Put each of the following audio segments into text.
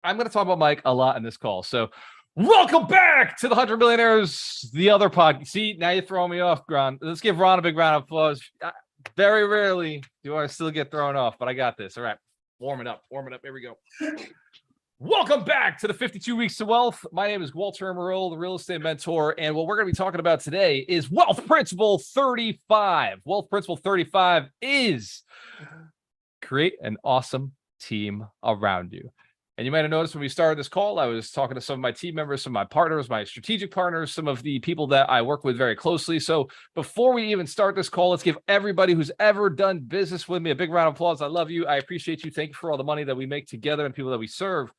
I'm going to talk about Mike a lot in this call. So welcome back to the 100 Millionaires, the other podcast. See, now you're throwing me off, Ron. Let's give Ron a big round of applause. Very rarely do I still get thrown off, but I got this. All right. Warm it up. Here we go. Welcome back to the 52 Weeks to Wealth. My name is Walter Amarillo, the real estate mentor. And what we're going to be talking about today is Wealth Principle 35. Wealth Principle 35 is create an awesome team around you. And you might have noticed when we started this call, I was talking to some of my team members, some of my partners, my strategic partners, some of the people that I work with very closely. So before we even start this call, let's give everybody who's ever done business with me a big round of applause. I love you. I appreciate you. Thank you for all the money that we make together and people that we serve.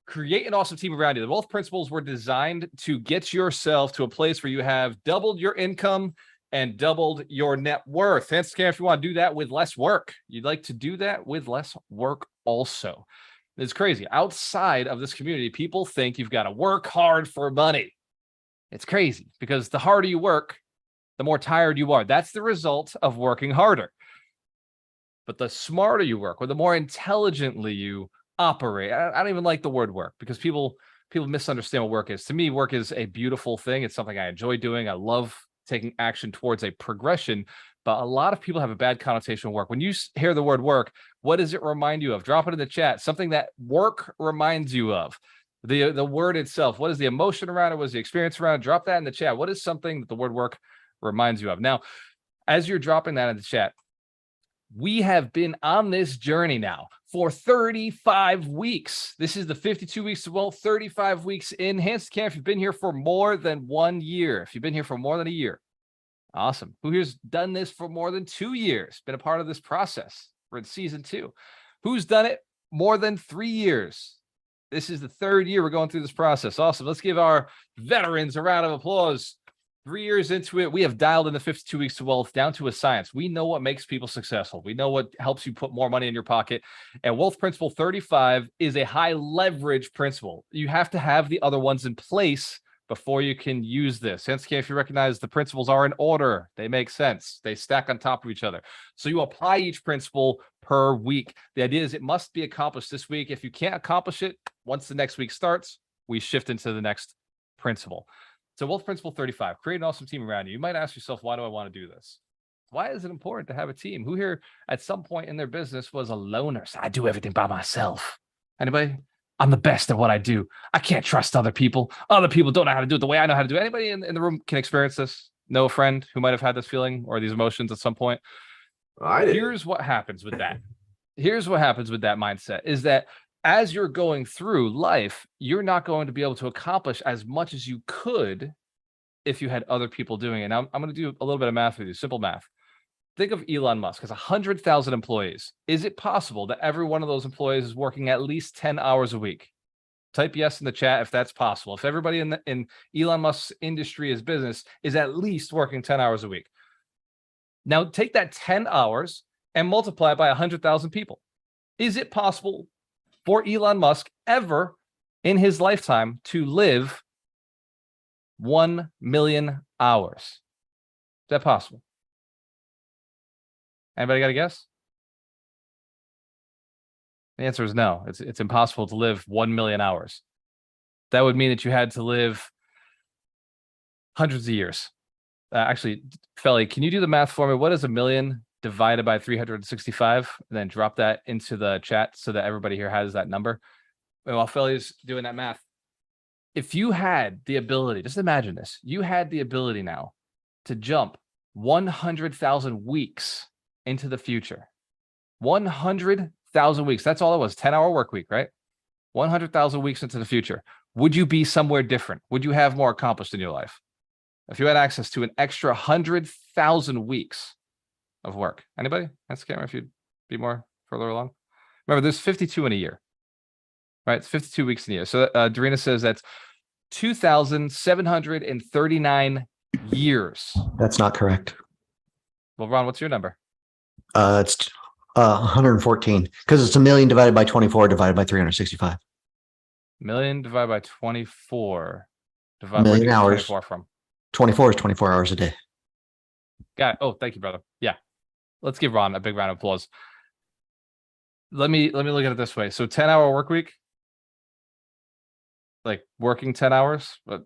Create an awesome team around you. The wealth principles were designed to get yourself to a place where you have doubled your income and doubled your net worth. Hence, if you want to do that with less work, you'd like to do that with less work also. It's crazy. Outside of this community, people think you've got to work hard for money. It's crazy because the harder you work, the more tired you are. That's the result of working harder. But the smarter you work, or the more intelligently you operate. I don't even like the word work because people misunderstand what work is. To me, work is a beautiful thing. It's something I enjoy doing. I love taking action towards a progression. But a lot of people have a bad connotation of work. When you hear the word work, what does it remind you of? Drop it in the chat. Something that work reminds you of. The word itself. What is the emotion around it? What is the experience around it? Drop that in the chat. What is something that the word work reminds you of? Now, as you're dropping that in the chat, we have been on this journey now for 35 weeks. This is the 52 Weeks to Wealth, 35 weeks in. Hands to camp if you've been here for more than 1 year. If you've been here for more than a year. Awesome. Who here's done this for more than 2 years? Been a part of this process. We're in season 2. Who's done it more than 3 years? This is the 3rd year we're going through this process. Awesome. Let's give our veterans a round of applause. 3 years into it, we have dialed in the 52 Weeks to Wealth down to a science. We know what makes people successful. We know what helps you put more money in your pocket. And Wealth Principle 35 is a high leverage principle. You have to have the other ones in place before you can use this. Hence, if you recognize the principles are in order, they make sense. They stack on top of each other. So you apply each principle per week. The idea is it must be accomplished this week. If you can't accomplish it, once the next week starts, we shift into the next principle. So Wealth Principle 35, create an awesome team around you. You might ask yourself, why do I want to do this? Why is it important to have a team? Who here at some point in their business was a loner? So I do everything by myself. Anybody? I'm the best at what I do. I can't trust other people. Other people don't know how to do it the way I know how to do it. Anybody in the room can experience this? Know a friend who might have had this feeling or these emotions at some point? I did. Here's what happens with that. Here's what happens with that mindset is that as you're going through life, you're not going to be able to accomplish as much as you could if you had other people doing it. Now, I'm going to do a little bit of math with you, simple math. Think of Elon Musk has 100,000 employees. Is it possible that every one of those employees is working at least 10 hours a week? Type yes in the chat if that's possible. If everybody in Elon Musk's industry is business is at least working 10 hours a week. Now take that 10 hours and multiply it by 100,000 people. Is it possible for Elon Musk ever in his lifetime to live 1 million hours? Is that possible? Anybody got a guess? The answer is no. It's impossible to live 1 million hours. That would mean that you had to live hundreds of years. Actually, Felly, can you do the math for me? What is 1 million divided by 365? And then drop that into the chat so that everybody here has that number. And while Felly's doing that math, if you had the ability, just imagine this, you had the ability now to jump 100,000 weeks into the future. 100,000 weeks. That's all it was. 10-hour work week, right? 100,000 weeks into the future. Would you be somewhere different? Would you have more accomplished in your life? If you had access to an extra 100,000 weeks of work. Anybody? That's the camera if you'd be more further along. Remember, there's 52 in a year, right? It's 52 weeks in a year. So Dorina says that's 2,739 years. That's not correct. Well, Ron, what's your number? It's 114 because it's 1 million divided by 24 divided by 365. Million divided by 24. Million hours. 24 from? 24 is 24 hours a day. Got it. Oh, thank you, brother. Yeah. Let's give Ron a big round of applause. Let me look at it this way. So 10-hour work week, like working 10 hours, but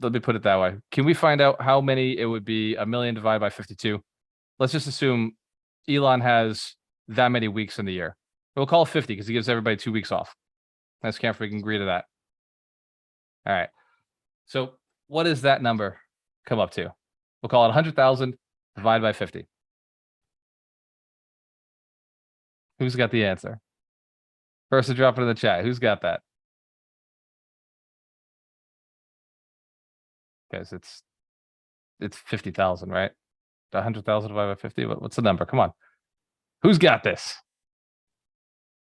let me put it that way. Can we find out how many it would be a million divided by 52? Let's just assume Elon has that many weeks in the year. We'll call it 50 because he gives everybody 2 weeks off. Let's see if we can agree to that. All right. So what does that number come up to? We'll call it 100,000 divided by 50. Who's got the answer? First to drop it in the chat. Who's got that? Guys, it's 50,000, right? 100,000 divided by 50. What's the number? Come on. Who's got this?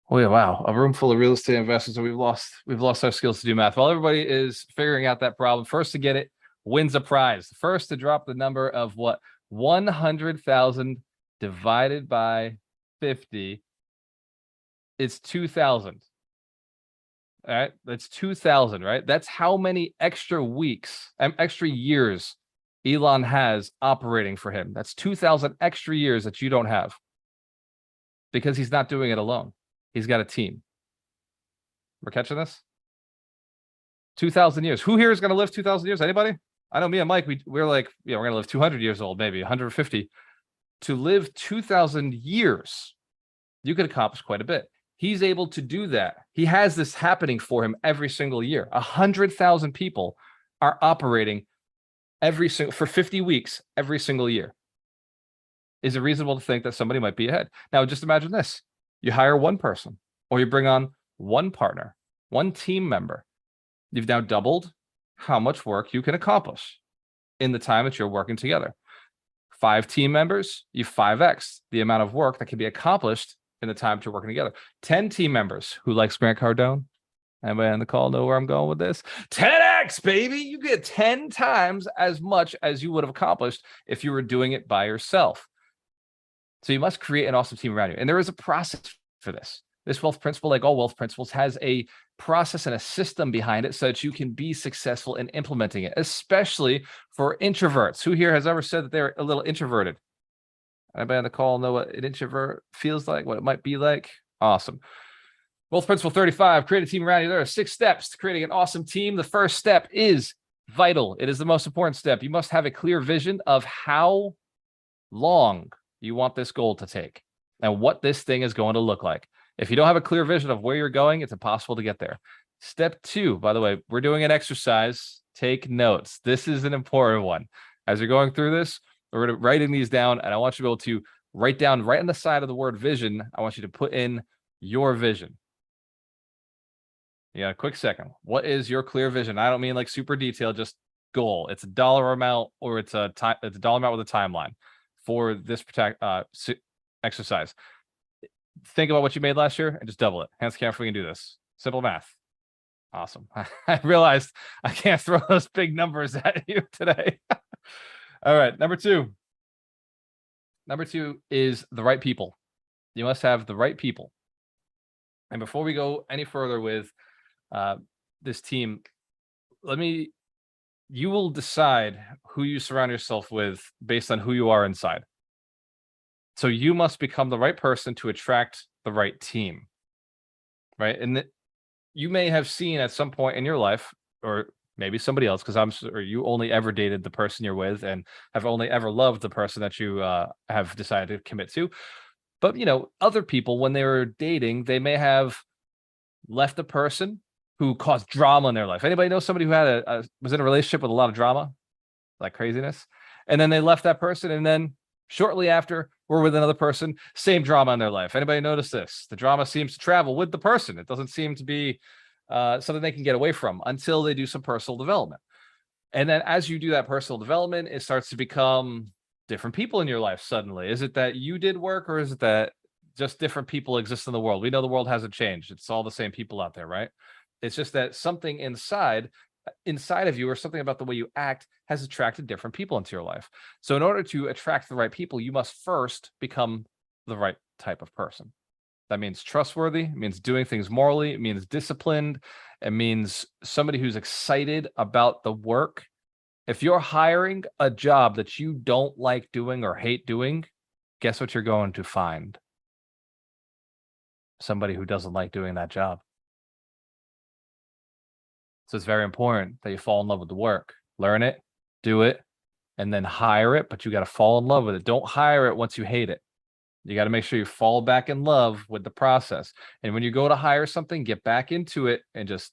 Oh yeah, wow. A room full of real estate investors, and we've lost our skills to do math. While everybody is figuring out that problem, first to get it wins a prize. First to drop the number of what? 100,000 divided by 50. It's 2,000. All right, that's 2,000, right? That's how many extra weeks, extra years Elon has operating for him. That's 2,000 extra years that you don't have because he's not doing it alone. He's got a team. We're catching this? 2,000 years. Who here is going to live 2,000 years? Anybody? I know me and Mike, we're like, yeah, we're going to live 200 years old, maybe 150. To live 2,000 years, you could accomplish quite a bit. He's able to do that. He has this happening for him every single year. 100,000 people are operating for 50 weeks every single year. Is it reasonable to think that somebody might be ahead? Now, just imagine this. You hire one person, or you bring on one partner, one team member. You've now doubled how much work you can accomplish in the time that you're working together. 5 team members, you 5x the amount of work that can be accomplished in the time that you're working together. 10 team members. Who likes Grant Cardone? Anybody on the call know where I'm going with this? 10x, baby. You get 10 times as much as you would have accomplished if you were doing it by yourself. So you must create an awesome team around you. And there is a process for this. This wealth principle, like all wealth principles, has a process and a system behind it so that you can be successful in implementing it, especially for introverts. Who here has ever said that they're a little introverted? Anybody on the call know what an introvert feels like, what it might be like? Awesome. Wealth principle 35, create a team around you. There are 6 steps to creating an awesome team. The first step is vital. It is the most important step. You must have a clear vision of how long you want this goal to take and what this thing is going to look like. If you don't have a clear vision of where you're going, it's impossible to get there. Step 2, by the way, we're doing an exercise. Take notes. This is an important one. As you're going through this, we're writing these down, and I want you to be able to write down right on the side of the word vision. I want you to put in your vision. Yeah, a quick second. What is your clear vision? I don't mean like super detailed, just goal. It's a dollar amount, or it's a dollar amount with a timeline for this exercise. Think about what you made last year and just double it. Hands camera, we can do this. Simple math. Awesome. I realized I can't throw those big numbers at you today. All right, number 2. Number 2 is the right people. You must have the right people. And before we go any further with this team, you will decide who you surround yourself with based on who you are inside. So you must become the right person to attract the right team, right? And you may have seen at some point in your life, or maybe somebody else, because I'm sure you only ever dated the person you're with and have only ever loved the person that you have decided to commit to. But, other people, when they were dating, they may have left a person who caused drama in their life. Anybody know somebody who had was in a relationship with a lot of drama, like craziness? And then they left that person, and then shortly after, we're with another person, same drama in their life. Anybody notice this? The drama seems to travel with the person. It doesn't seem to be something they can get away from until they do some personal development. And then as you do that personal development, it starts to become different people in your life suddenly. Is it that you did work, or is it that just different people exist in the world? We know the world hasn't changed. It's all the same people out there, right? It's just that something inside of you, or something about the way you act, has attracted different people into your life. So in order to attract the right people, you must first become the right type of person. That means trustworthy. It means doing things morally. It means disciplined. It means somebody who's excited about the work. If you're hiring a job that you don't like doing or hate doing, guess what you're going to find? Somebody who doesn't like doing that job. So it's very important that you fall in love with the work, learn it, do it, and then hire it. But you got to fall in love with it. Don't hire it once you hate it. You got to make sure you fall back in love with the process. And when you go to hire something, get back into it and just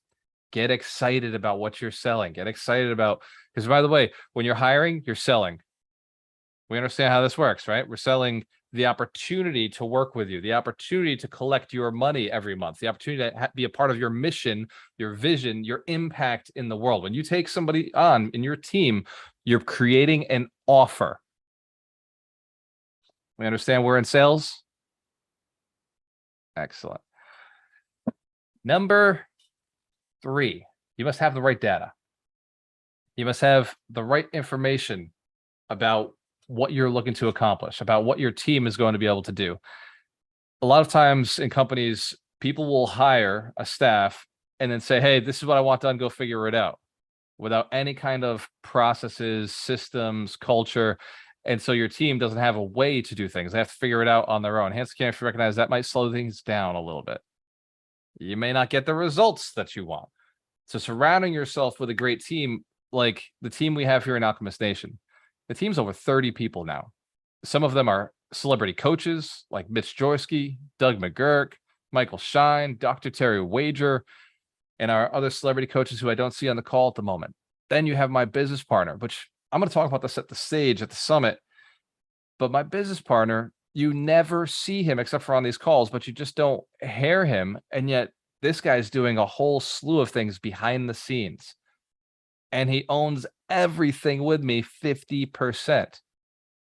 get excited about what you're selling. Get excited about, because by the way, when you're hiring, you're selling. We understand how this works, right? We're selling the opportunity to work with you, the opportunity to collect your money every month, the opportunity to be a part of your mission, your vision, your impact in the world. When you take somebody on in your team, you're creating an offer. We understand we're in sales. Excellent. Number 3, you must have the right data. You must have the right information about what you're looking to accomplish, about what your team is going to be able to do. A lot of times in companies, people will hire a staff and then say, hey, this is what I want done, go figure it out, without any kind of processes, systems, culture. And so your team doesn't have a way to do things. They have to figure it out on their own. Hence, can you recognize that might slow things down a little bit. You may not get the results that you want. So surrounding yourself with a great team, like the team we have here in Alchemist Nation, the team's over 30 people now. Some of them are celebrity coaches like Mitch Jorsky, Doug McGurk, Michael Shine, Dr. Terry Wager, and our other celebrity coaches who I don't see on the call at the moment. Then you have my business partner, which I'm going to talk about this at the stage at the summit. But my business partner, you never see him except for on these calls, but you just don't hear him. And yet this guy's doing a whole slew of things behind the scenes. And he owns everything with me 50%.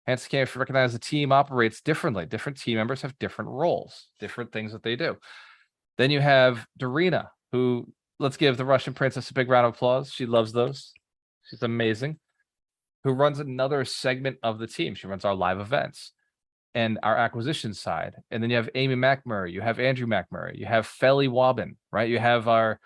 Hence, can you recognize the team operates differently? Different team members have different roles, different things that they do. Then you have Darina, who, let's give the Russian princess a big round of applause. She loves those. She's amazing. Who runs another segment of the team. She runs our live events and our acquisition side. And then you have Amy McMurray, you have Andrew McMurray, you have Felly Wobbin, right? You have our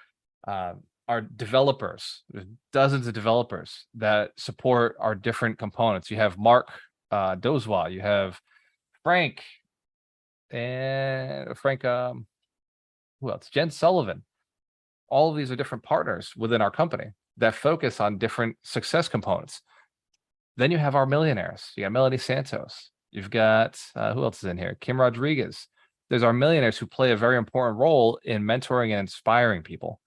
developers. There's dozens of developers that support our different components. You have Mark Dozwa, you have Frank, and who else? Jen Sullivan. All of these are different partners within our company that focus on different success components. Then you have our millionaires. You got Melanie Santos. You've got, who else is in here? Kim Rodriguez. There's our millionaires who play a very important role in mentoring and inspiring people.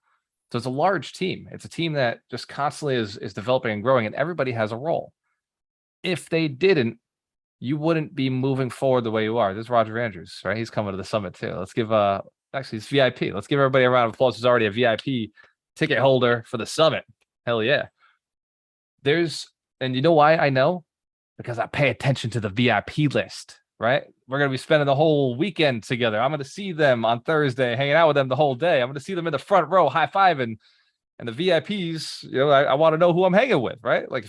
So it's a large team. It's a team that just constantly is developing and growing, and everybody has a role. If they didn't, you wouldn't be moving forward the way you are. This is Roger Andrews, right? He's coming to the summit too. Let's give, actually, it's VIP. Let's give everybody a round of applause. There's already a VIP ticket holder for the summit. Hell yeah. And you know why I know? Because I pay attention to the VIP list, right? We're going to be spending the whole weekend together. I'm going to see them on Thursday, hanging out with them the whole day. I'm going to see them in the front row, high-fiving. And the VIPs, you know, I want to know who I'm hanging with, right? Like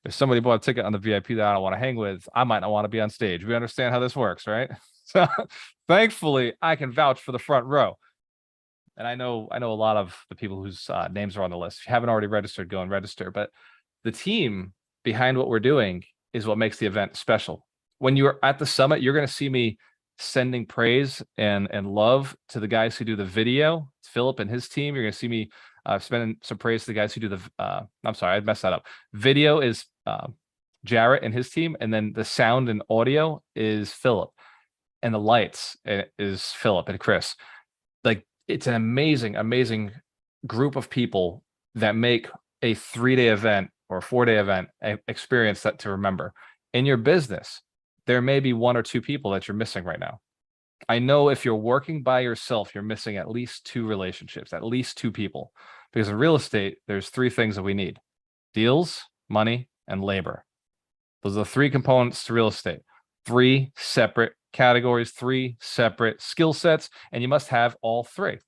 if somebody bought a ticket on the VIP that I don't want to hang with, I might not want to be on stage. We understand how this works, right? So thankfully, I can vouch for the front row. And I know a lot of the people whose names are on the list. If you haven't already registered, go and register. But the team behind what we're doing is what makes the event special. When you're at the summit, you're going to see me sending praise and love to the guys who do the video. It's Philip and his team. You're going to see me spending some praise to the guys who do the, I'm sorry, I messed that up. Video is Jarrett and his team. And then the sound and audio is Philip. And the lights is Philip and Chris. Like, it's an amazing, amazing group of people that make a 3-day event or a 4-day event experience that to remember. In your business, there may be 1 or 2 people that you're missing right now. I know if you're working by yourself, you're missing at least 2 relationships, at least 2 people. Because in real estate, there's 3 things that we need: deals, money, and labor. Those are the 3 components to real estate. 3 separate categories, 3 separate skill sets, and you must have all 3.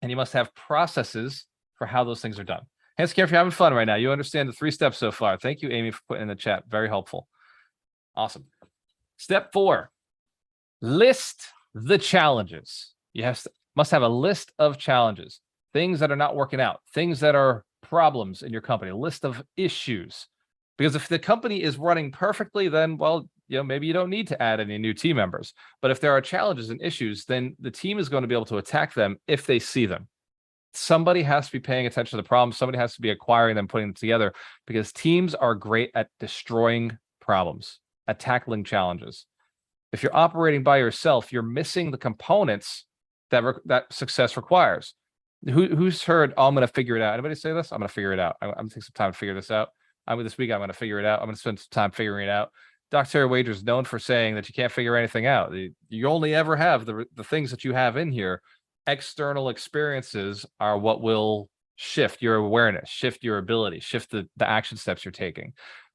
And you must have processes for how those things are done. Hence, care if you're having fun right now. You understand the 3 steps so far. Thank you, Amy, for putting in the chat. Very helpful. Awesome. Step 4, list the challenges. You must have a list of challenges, things that are not working out, things that are problems in your company, a list of issues. Because if the company is running perfectly, then, well, you know, maybe you don't need to add any new team members. But if there are challenges and issues, then the team is going to be able to attack them if they see them. somebody has to be paying attention to the problem. Somebody has to be acquiring them, putting them together, because teams are great at destroying problems, at tackling challenges. If you're operating by yourself, you're missing the components that success requires. Who's heard, oh, I'm going to figure it out? Anybody say this? I'm going to figure it out. I'm going to take some time to figure this out. This week, I'm going to figure it out. I'm going to spend some time figuring it out. Dr. Terry Wager is known for saying that you can't figure anything out. You only ever have the things that you have in here. External experiences are what will shift your awareness, shift your ability, shift the action steps you're taking.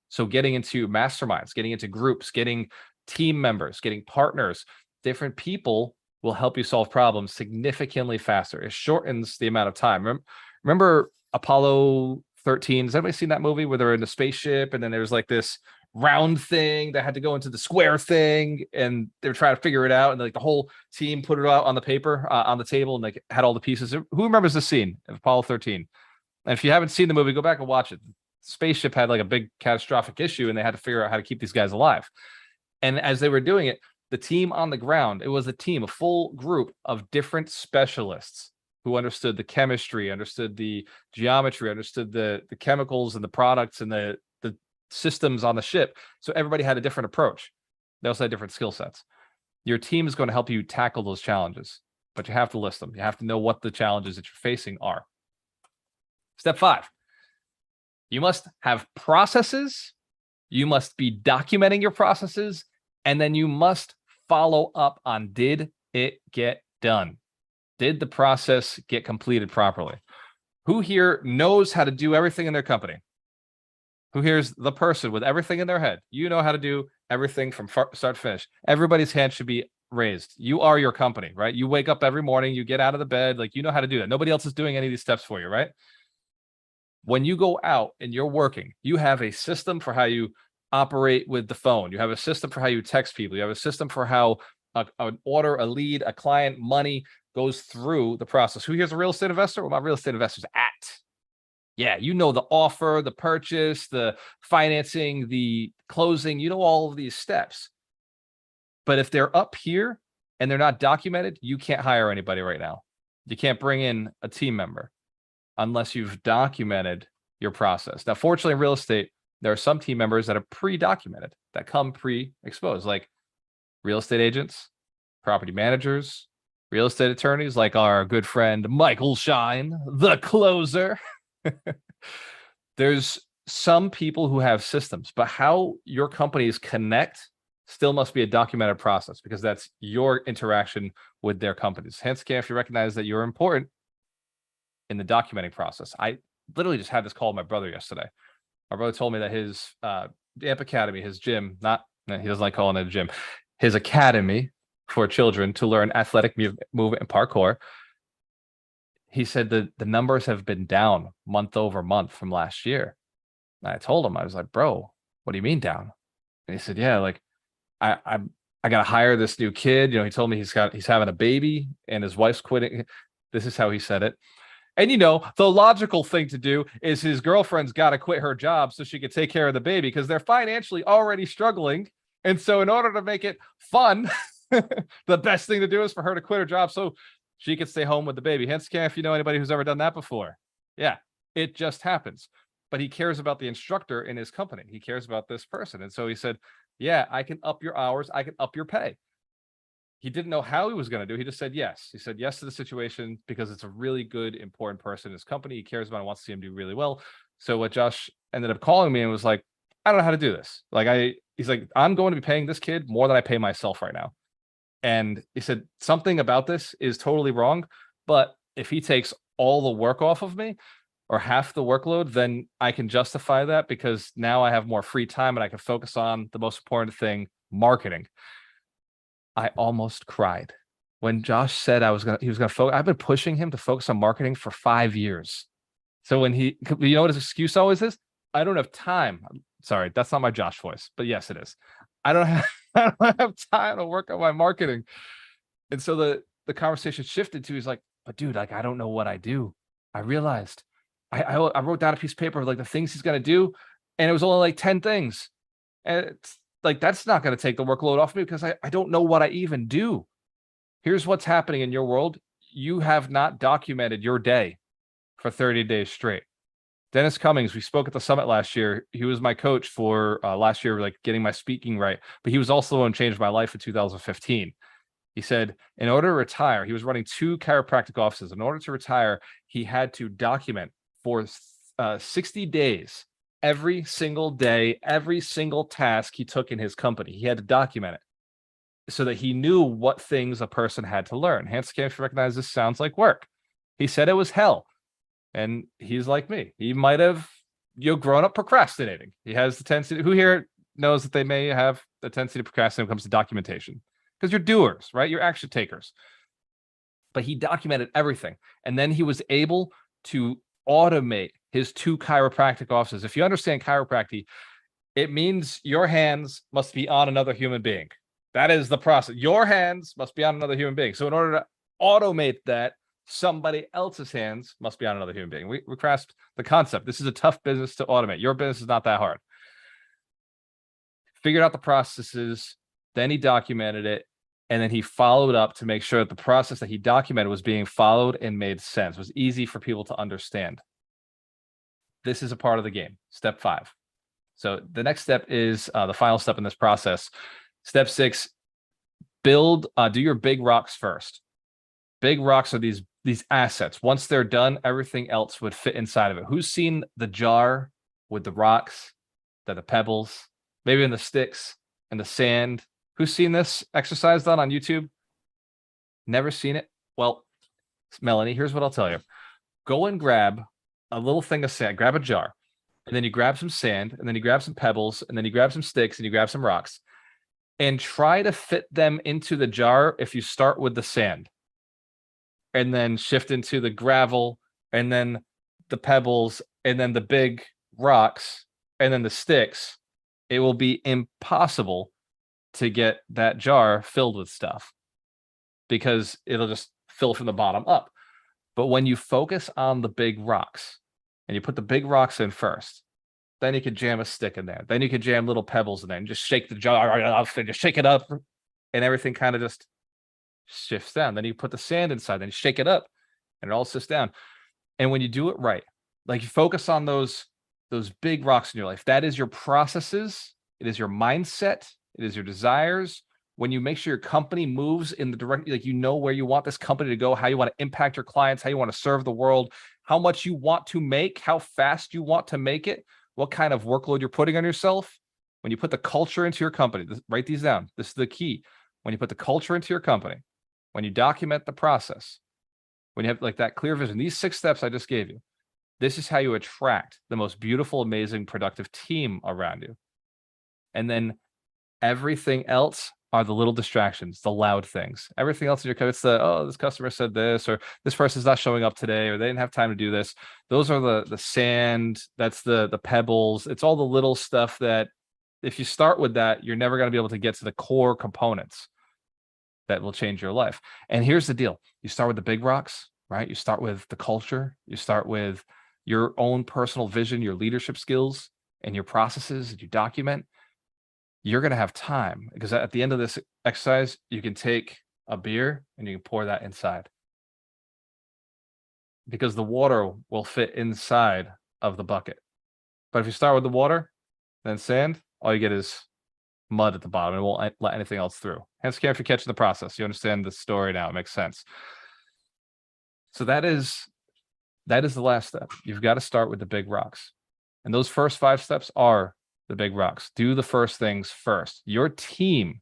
So getting into masterminds, getting into groups, getting team members, getting partners, different people will help you solve problems significantly faster. It shortens the amount of time. Remember Apollo 13? Has anybody seen that movie where they're in the spaceship and then there's like this round thing that had to go into the square thing and they were trying to figure it out, and like the whole team put it out on the paper on the table and like had all the pieces? Who remembers the scene of Apollo 13? And if you haven't seen the movie, go back and watch it. The spaceship had like a big catastrophic issue and they had to figure out how to keep these guys alive. And as they were doing it, the team on the ground, it was a team, a full group of different specialists who understood the chemistry, understood the geometry, understood the chemicals and the products and the systems on the ship. So everybody had a different approach. They also had different skill sets. Your team is going to help you tackle those challenges, but you have to list them. You have to know what the challenges that you're facing are. Step 5, you must have processes. You must be documenting your processes, and then you must follow up on, did it get done? Did the process get completed properly? Who here knows how to do everything in their company? Who here's the person with everything in their head? You know how to do everything from start to finish. Everybody's hand should be raised. You are your company, right? You wake up every morning, you get out of the bed, like you know how to do that. Nobody else is doing any of these steps for you, right? When you go out and you're working, you have a system for how you operate with the phone. You have a system for how you text people. You have a system for how an order, a lead, a client, money goes through the process. Who here's a real estate investor? Where my real estate investors at? Yeah, you know the offer, the purchase, the financing, the closing, you know all of these steps. But if they're up here and they're not documented, you can't hire anybody right now. You can't bring in a team member unless you've documented your process. Now, fortunately, in real estate, there are some team members that are pre-documented, that come pre-exposed, like real estate agents, property managers, real estate attorneys, like our good friend Michael Shine, the closer. There's some people who have systems, but how your companies connect still must be a documented process, because that's your interaction with their companies. Hence, if you recognize that you're important in the documenting process. I literally just had this call with my brother yesterday. My brother told me that his AMP Academy, he doesn't like calling it a gym, his academy for children to learn athletic movement and parkour. He said that the numbers have been down month over month from last year. And I told him, I was like, bro, what do you mean down? And he said, yeah, like I got to hire this new kid. You know, he told me he's having a baby and his wife's quitting. This is how he said it. And, you know, the logical thing to do is his girlfriend's got to quit her job so she could take care of the baby, because they're financially already struggling. And so in order to make it fun, the best thing to do is for her to quit her job so she could stay home with the baby. Hence, if you know anybody who's ever done that before. Yeah, it just happens. But he cares about the instructor in his company. He cares about this person. And so he said, yeah, I can up your hours. I can up your pay. He didn't know how he was going to do. He just said yes. He said yes to the situation because it's a really good, important person in his company. He cares about and wants to see him do really well. So what Josh ended up calling me and was like, I don't know how to do this. He's like, I'm going to be paying this kid more than I pay myself right now. And he said, something about this is totally wrong. But if he takes all the work off of me or half the workload, then I can justify that, because now I have more free time and I can focus on the most important thing, marketing. I almost cried when Josh said he was going to focus. I've been pushing him to focus on marketing for 5 years. So when you know what his excuse always is? I don't have time. Sorry, that's not my Josh voice, but yes, it is. I don't have time to work on my marketing. And so the conversation shifted to, he's like, but dude, like, I don't know what I do. I realized I wrote down a piece of paper of like the things he's going to do, and it was only like 10 things. And it's like, that's not going to take the workload off me, because I don't know what I even do. Here's what's happening in your world. You have not documented your day. for 30 days straight. Dennis Cummings, we spoke at the summit last year. He was my coach for last year, like getting my speaking right, but he was also the one who changed my life in 2015. He said, in order to retire, he was running 2 chiropractic offices. In order to retire, he had to document for 60 days, every single day, every single task he took in his company. He had to document it so that he knew what things a person had to learn. Hans Camp recognized this sounds like work. He said it was hell. And he's like me. He might have, grown up procrastinating. He has the tendency. Who here knows that they may have the tendency to procrastinate when it comes to documentation? Because you're doers, right? You're action takers. But he documented everything. And then he was able to automate his 2 chiropractic offices. If you understand chiropractic, it means your hands must be on another human being. That is the process. Your hands must be on another human being. So in order to automate that, somebody else's hands must be on another human being. We grasp the concept. This is a tough business to automate. Your business is not that hard. Figured out the processes, then he documented it, and then he followed up to make sure that the process that he documented was being followed and made sense, was easy for people to understand. This is a part of the game. Step 5. So the next step is the final step in this process. Step 6, do your big rocks first. Big rocks are these assets. Once they're done, everything else would fit inside of it. Who's seen the jar with the rocks, the pebbles, maybe in the sticks and the sand? Who's seen this exercise done on YouTube? Never seen it? Well, Melanie, here's what I'll tell you. Go and grab a little thing of sand, grab a jar, and then you grab some sand, and then you grab some pebbles, and then you grab some sticks, and you grab some rocks, and try to fit them into the jar if you start with the sand, and then shift into the gravel, and then the pebbles, and then the big rocks, and then the sticks. It will be impossible to get that jar filled with stuff because it'll just fill from the bottom up. But when you focus on the big rocks and you put the big rocks in first, then you could jam a stick in there. Then you could jam little pebbles in there and just shake the jar, just shake it up, and everything kind of just shifts down. Then you put the sand inside, then you shake it up, and it all sits down. And when you do it right, like you focus on those big rocks in your life, that is your processes, it is your mindset, it is your desires. When you make sure your company moves in the direction, like you know where you want this company to go, how you want to impact your clients, how you want to serve the world, how much you want to make, how fast you want to make it, what kind of workload you're putting on yourself. When you put the culture into your company, write these down. This is the key. When you put the culture into your company, when you document the process, when you have like that clear vision, these 6 steps I just gave you, this is how you attract the most beautiful, amazing, productive team around you. And then everything else are the little distractions, the loud things. Everything else in your code, it's this customer said this, or this person's not showing up today, or they didn't have time to do this. Those are the sand, that's the pebbles. It's all the little stuff that if you start with that, you're never going to be able to get to the core components that will change your life. And here's the deal. You start with the big rocks, right? You start with the culture. You start with your own personal vision, your leadership skills, and your processes that you document. You're going to have time because at the end of this exercise, you can take a beer and you can pour that inside because the water will fit inside of the bucket. But if you start with the water, then sand, all you get is mud at the bottom. It won't let anything else through. Hence, care if you're catching the process. You understand the story now. It makes sense. So that is the last step. You've got to start with the big rocks. And those first 5 steps are the big rocks. Do the first things first. Your team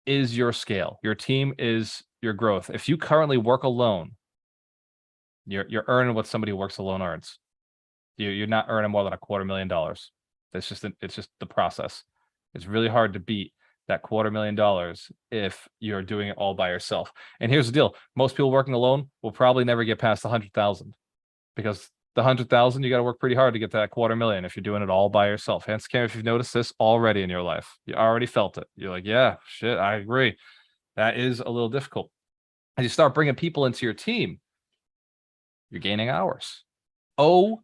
is your scale. Your team is your growth. If you currently work alone, you're earning what somebody who works alone earns. You're not earning more than $250,000. It's just the process. It's really hard to beat that $250,000 if you're doing it all by yourself. And here's the deal. Most people working alone will probably never get past 100,000 because the 100,000, you got to work pretty hard to get to that $250,000 if you're doing it all by yourself. Hence, Cam, if you've noticed this already in your life, you already felt it. You're like, yeah, shit, I agree. That is a little difficult. As you start bringing people into your team, you're gaining hours. OPT,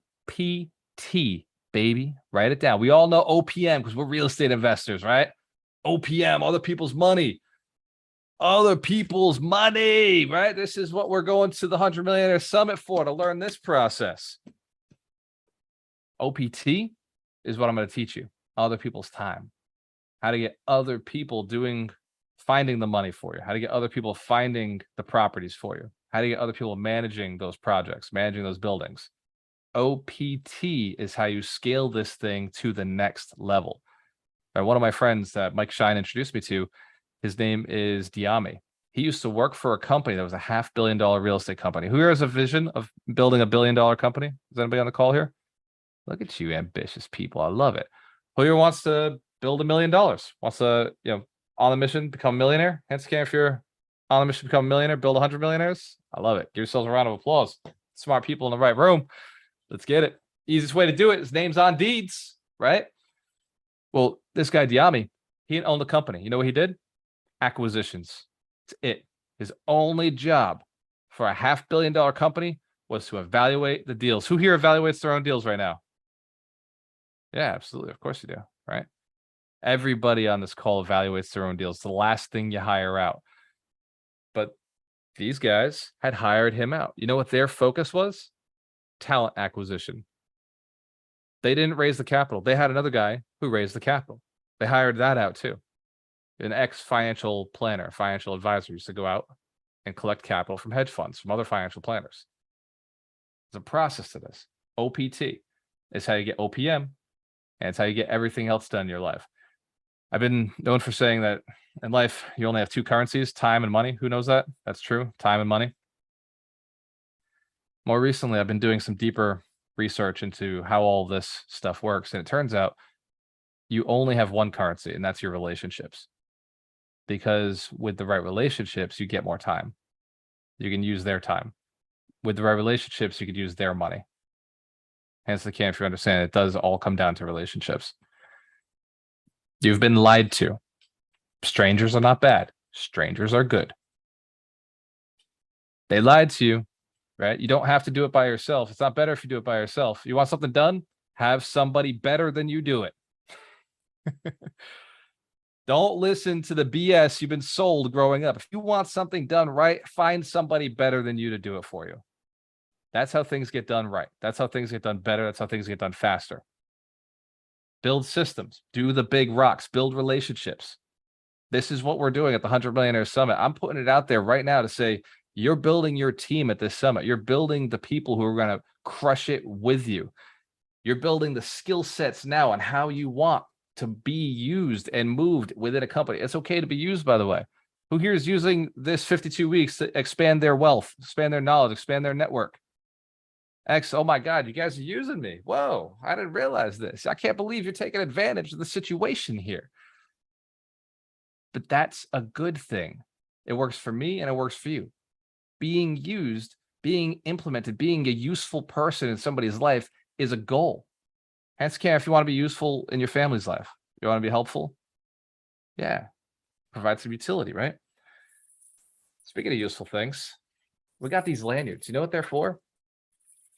baby. Write it down. We all know OPM because we're real estate investors, right? OPM, other people's money. other people's money, right? This is what we're going to the 100 Millionaire Summit for, to learn this process. OPT is what I'm going to teach you. Other people's time. How to get other people finding the money for you. How to get other people finding the properties for you. How to get other people managing those projects, managing those buildings. OPT is how you scale this thing to the next level. And one of my friends that Mike Shine introduced me to, his name is Diami. He used to work for a company that was a $500 million real estate company. Who here has a vision of building $1 billion company? Is anybody on the call here? Look at you, ambitious people. I love it. Who here wants to build $1 million? Wants to, on a mission, become a millionaire? Hands can if you're on a mission to become a millionaire, build 100 millionaires. I love it. Give yourselves a round of applause. Smart people in the right room. Let's get it. Easiest way to do it is names on deeds, right? Well, this guy, Diami, he owned the company. You know what he did? Acquisitions. It's it. His only job for a $500 million company was to evaluate the deals. Who here evaluates their own deals right now? Yeah, absolutely. Of course you do, right? Everybody on this call evaluates their own deals. It's the last thing you hire out. But these guys had hired him out. You know what their focus was? Talent acquisition. They didn't raise the capital. They had another guy who raised the capital. They hired that out too. An ex-financial planner, financial advisor used to go out and collect capital from hedge funds, from other financial planners. There's a process to this. OPT is how you get OPM, and it's how you get everything else done in your life. I've been known for saying that in life, you only have two currencies, time and money. Who knows that? That's true. Time and money. More recently, I've been doing some deeper research into how all this stuff works. And it turns out you only have one currency, and that's your relationships. Because with the right relationships, you get more time. You can use their time. With the right relationships, you could use their money. Hence the can if you understand, it does all come down to relationships. You've been lied to. Strangers are not bad. Strangers are good. They lied to you, right? You don't have to do it by yourself. It's not better if you do it by yourself. You want something done? Have somebody better than you do it. Don't listen to the BS you've been sold growing up. If you want something done right, find somebody better than you to do it for you. That's how things get done right. That's how things get done better. That's how things get done faster. Build systems. Do the big rocks. Build relationships. This is what we're doing at the 100 Millionaire Summit. I'm putting it out there right now to say, you're building your team at this summit. You're building the people who are going to crush it with you. You're building the skill sets now on how you want to be used and moved within a company. It's okay to be used, by the way. Who here is using this 52 weeks to expand their wealth, expand their knowledge, expand their network? Oh my God, you guys are using me. Whoa, I didn't realize this. I can't believe you're taking advantage of the situation here. But that's a good thing. It works for me and it works for you. Being used, being implemented, being a useful person in somebody's life is a goal. Hence, if you want to be useful in your family's life, you want to be helpful. Yeah, provide some utility, right? Speaking of useful things, we got these lanyards. You know what they're for?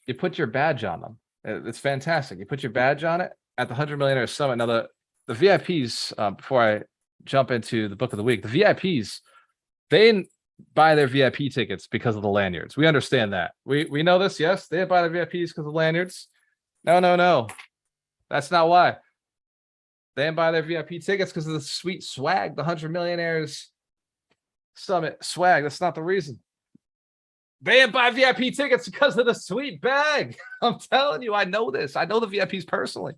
You put your badge on them. It's fantastic. You put your badge on it at the 100 Millionaire Summit. Now, the VIPs, before I jump into the book of the week, the VIPs, they didn't buy their VIP tickets because of the lanyards. We understand that. We know this, yes? They didn't buy their VIPs because of the lanyards. No. That's not why. They didn't buy their VIP tickets because of the sweet swag, the 100 Millionaires Summit swag. That's not the reason. They didn't buy VIP tickets because of the sweet bag. I'm telling you, I know this. I know the VIPs personally.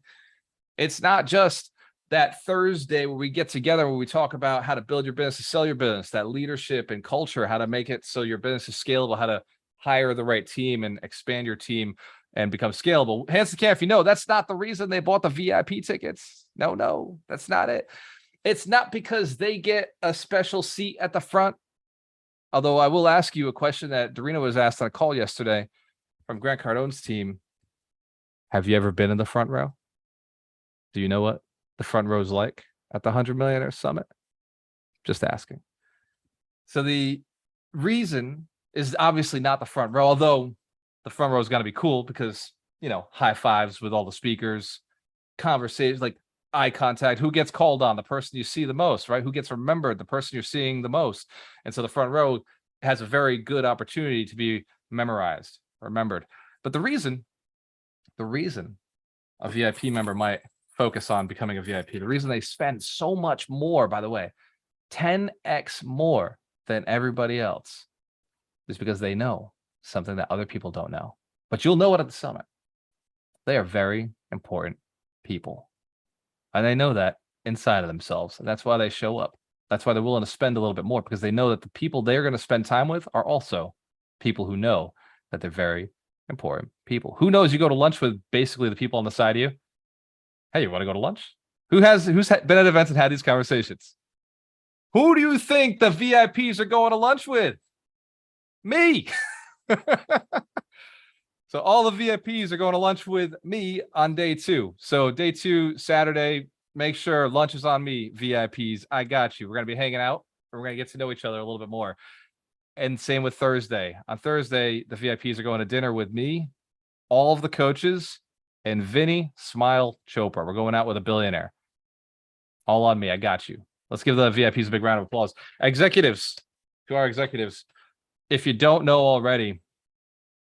It's not just that Thursday where we get together, where we talk about how to build your business, to sell your business, that leadership and culture, how to make it so your business is scalable, how to hire the right team and expand your team and become scalable. Hands to can if you know, that's not the reason they bought the VIP tickets. No, that's not it. It's not because they get a special seat at the front. Although I will ask you a question that Dorina was asked on a call yesterday from Grant Cardone's team. Have you ever been in the front row? Do you know what the front row is like at the 100 Millionaire Summit? Just asking. So the reason is obviously not the front row, although the front row is going to be cool because, high fives with all the speakers, conversations, like eye contact, who gets called on, the person you see the most, right? Who gets remembered, the person you're seeing the most. And so the front row has a very good opportunity to be memorized, remembered. But the reason a VIP member might focus on becoming a VIP, the reason they spend so much more, by the way, 10x more than everybody else, is because they know something that other people don't know. But you'll know it at the summit. They are very important people. And they know that inside of themselves. And that's why they show up. That's why they're willing to spend a little bit more, because they know that the people they're going to spend time with are also people who know that they're very important people. Who knows you go to lunch with basically the people on the side of you? Hey, you want to go to lunch? Who's been at events and had these conversations? Who do you think the VIPs are going to lunch with? Me. So all the VIPs are going to lunch with me on day 2. So day 2, Saturday, make sure lunch is on me, VIPs. I got you. We're going to be hanging out. We're going to get to know each other a little bit more. And same with Thursday. On Thursday, the VIPs are going to dinner with me, all of the coaches, and Vinny Smile Chopra. We're going out with a billionaire. All on me. I got you. Let's give the VIPs a big round of applause. Executives, to our executives, if you don't know already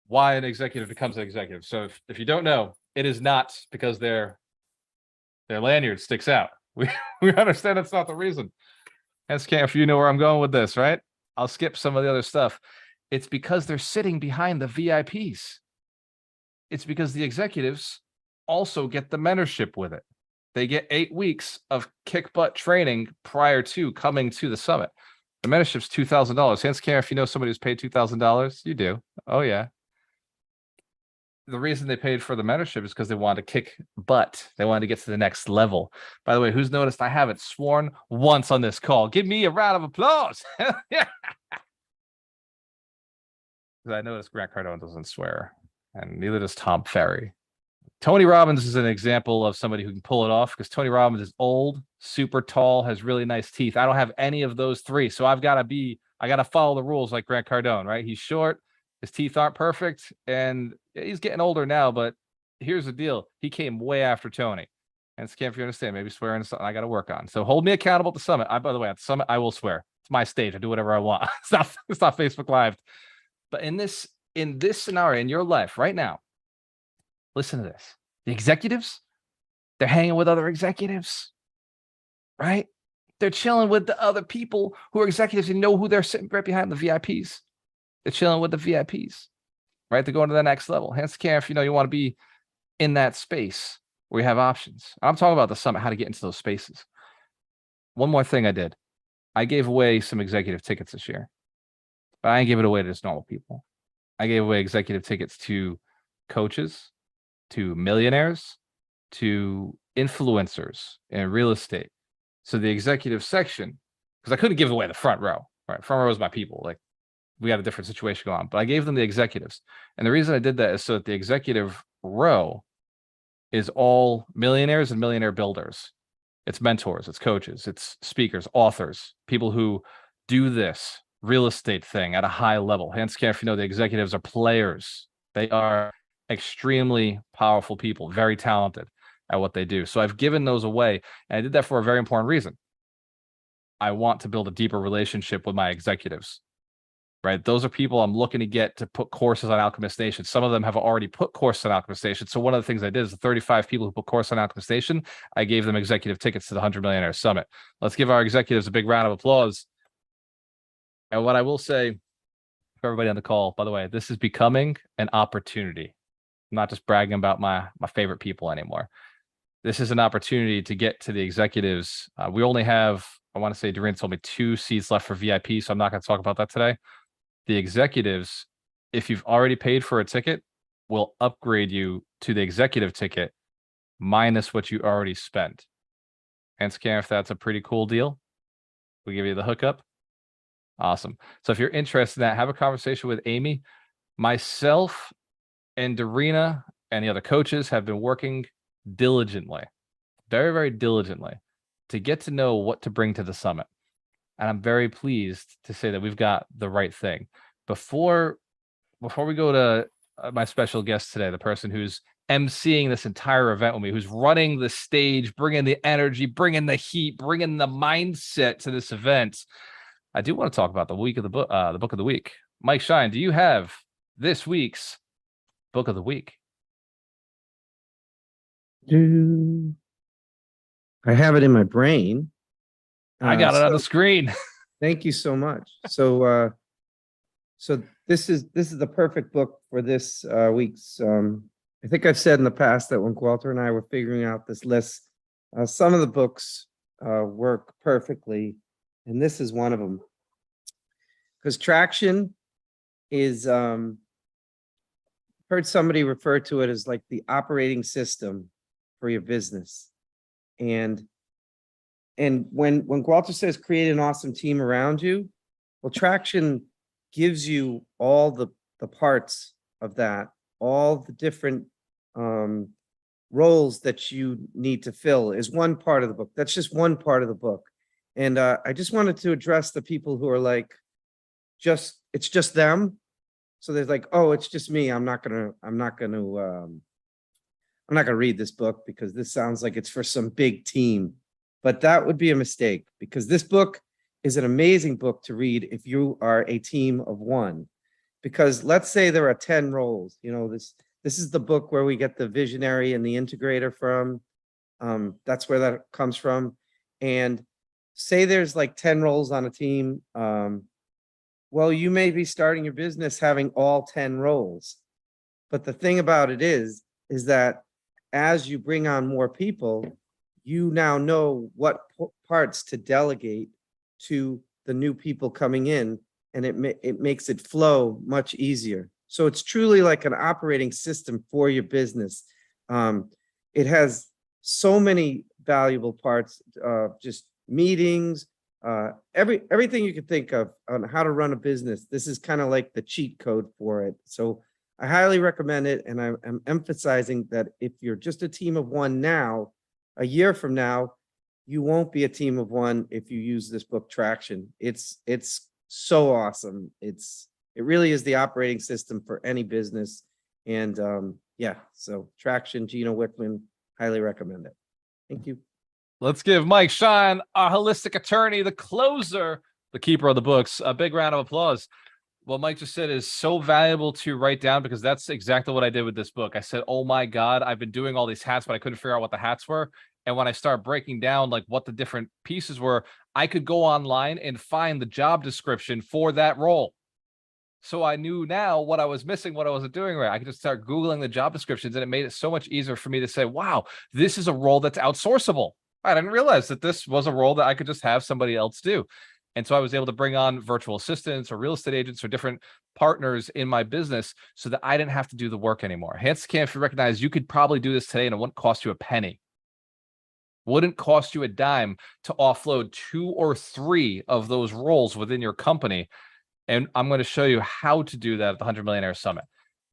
why an executive becomes an executive. So if you don't know, it is not because their lanyard sticks out. We understand that's not the reason. Hence, if you know where I'm going with this, right? I'll skip some of the other stuff. It's because they're sitting behind the VIPs. It's because the executives also get the mentorship with it. They get 8 weeks of kick butt training prior to coming to the summit. The mentorship's $2,000. Hands care if you know somebody who's paid $2,000. You do. Oh, yeah. The reason they paid for the mentorship is because they wanted to kick butt. They wanted to get to the next level. By the way, who's noticed I haven't sworn once on this call? Give me a round of applause. Yeah. I noticed Grant Cardone doesn't swear, and neither does Tom Ferry. Tony Robbins is an example of somebody who can pull it off, because Tony Robbins is old, super tall, has really nice teeth. I don't have any of those 3. So I got to follow the rules like Grant Cardone, right? He's short. His teeth aren't perfect, and he's getting older now, but here's the deal. He came way after Tony. And Scam, if you understand, maybe swearing is something I got to work on. So hold me accountable at the summit. By the way, at the summit, I will swear. It's my stage. I do whatever I want. It's not Facebook Live. But in this scenario, in your life right now, listen to this. The executives, they're hanging with other executives, right? They're chilling with the other people who are executives and know who they're sitting right behind, the VIPs. They're chilling with the VIPs, right? They're going to the next level. Hence, care if you know you want to be in that space where you have options. I'm talking about the summit, how to get into those spaces. One more thing I did. I gave away some executive tickets this year, but I didn't give it away to just normal people. I gave away executive tickets to coaches, to millionaires, to influencers in real estate. So the executive section, because I couldn't give away the front row, right? Front row is my people. Like, we had a different situation going on, but I gave them the executives. And the reason I did that is so that the executive row is all millionaires and millionaire builders. It's mentors, it's coaches, it's speakers, authors, people who do this real estate thing at a high level. Hence, if you know, the executives are players. They are extremely powerful people, very talented at what they do. So I've given those away, and I did that for a very important reason. I want to build a deeper relationship with my executives, right? Those are people I'm looking to get to put courses on Alchemist Nation. Some of them have already put courses on Alchemist Nation. So one of the things I did is the 35 people who put course on Alchemist Nation, I gave them executive tickets to the 100 Millionaires Summit. Let's give our executives a big round of applause. And what I will say for everybody on the call, by the way, this is becoming an opportunity. I'm not just bragging about my favorite people anymore. This is an opportunity to get to the executives. We only have, I want to say, Doreen told me 2 seats left for VIP, so I'm not going to talk about that today. The executives, if you've already paid for a ticket, will upgrade you to the executive ticket minus what you already spent. And Scam, if that's a pretty cool deal, we give you the hookup. Awesome. So if you're interested in that, have a conversation with Amy. Myself and Dorina and the other coaches have been working diligently, very, very diligently, to get to know what to bring to the summit. And I'm very pleased to say that we've got the right thing. Before we go to my special guest today, the person who's emceeing this entire event with me, who's running the stage, bringing the energy, bringing the heat, bringing the mindset to this event. I do want to talk about the book of the week. Mike Shine, do you have this week's book of the week? I have it in my brain. I got it on the screen. Thank you so much. So this is the perfect book for this week's. I think I've said in the past that when Walter and I were figuring out this list, some of the books work perfectly, and this is one of them. Because traction is, heard somebody refer to it as like the operating system for your business. And when Walter says create an awesome team around you, well, traction gives you all the parts of that, all the different roles that you need to fill is one part of the book. That's just one part of the book. And I just wanted to address the people who are like, it's just them. So they're like, oh, it's just me. I'm not gonna read this book because this sounds like it's for some big team. But that would be a mistake, because this book is an amazing book to read if you are a team of one. Because let's say there are 10 roles. You know, this is the book where we get the visionary and the integrator from. That's where that comes from. And say there's like 10 roles on a team. Well, you may be starting your business having all 10 roles. But the thing about it is that as you bring on more people, you now know what parts to delegate to the new people coming in, and it makes it flow much easier. So it's truly like an operating system for your business. It has so many valuable parts, just meetings, everything you could think of on how to run a business. This is kind of like the cheat code for it. So I highly recommend it. And I'm emphasizing that if you're just a team of one now, a year from now, you won't be a team of one if you use this book, Traction. It's so awesome. It really is the operating system for any business. And yeah, so Traction, Gino Wickman, highly recommend it. Thank you. Let's give Mike Shine, our holistic attorney, the closer, the keeper of the books, a big round of applause. What Mike just said is so valuable to write down, because that's exactly what I did with this book. I said, oh my God, I've been doing all these hats, but I couldn't figure out what the hats were. And when I start breaking down like what the different pieces were, I could go online and find the job description for that role. So I knew now what I was missing, what I wasn't doing right. I could just start Googling the job descriptions, and it made it so much easier for me to say, wow, this is a role that's outsourceable. I didn't realize that this was a role that I could just have somebody else do. And so I was able to bring on virtual assistants or real estate agents or different partners in my business so that I didn't have to do the work anymore. Hands can, if you recognize, you could probably do this today and it wouldn't cost you a penny. Wouldn't cost you a dime to offload 2 or 3 of those roles within your company. And I'm going to show you how to do that at the 100 Millionaire Summit.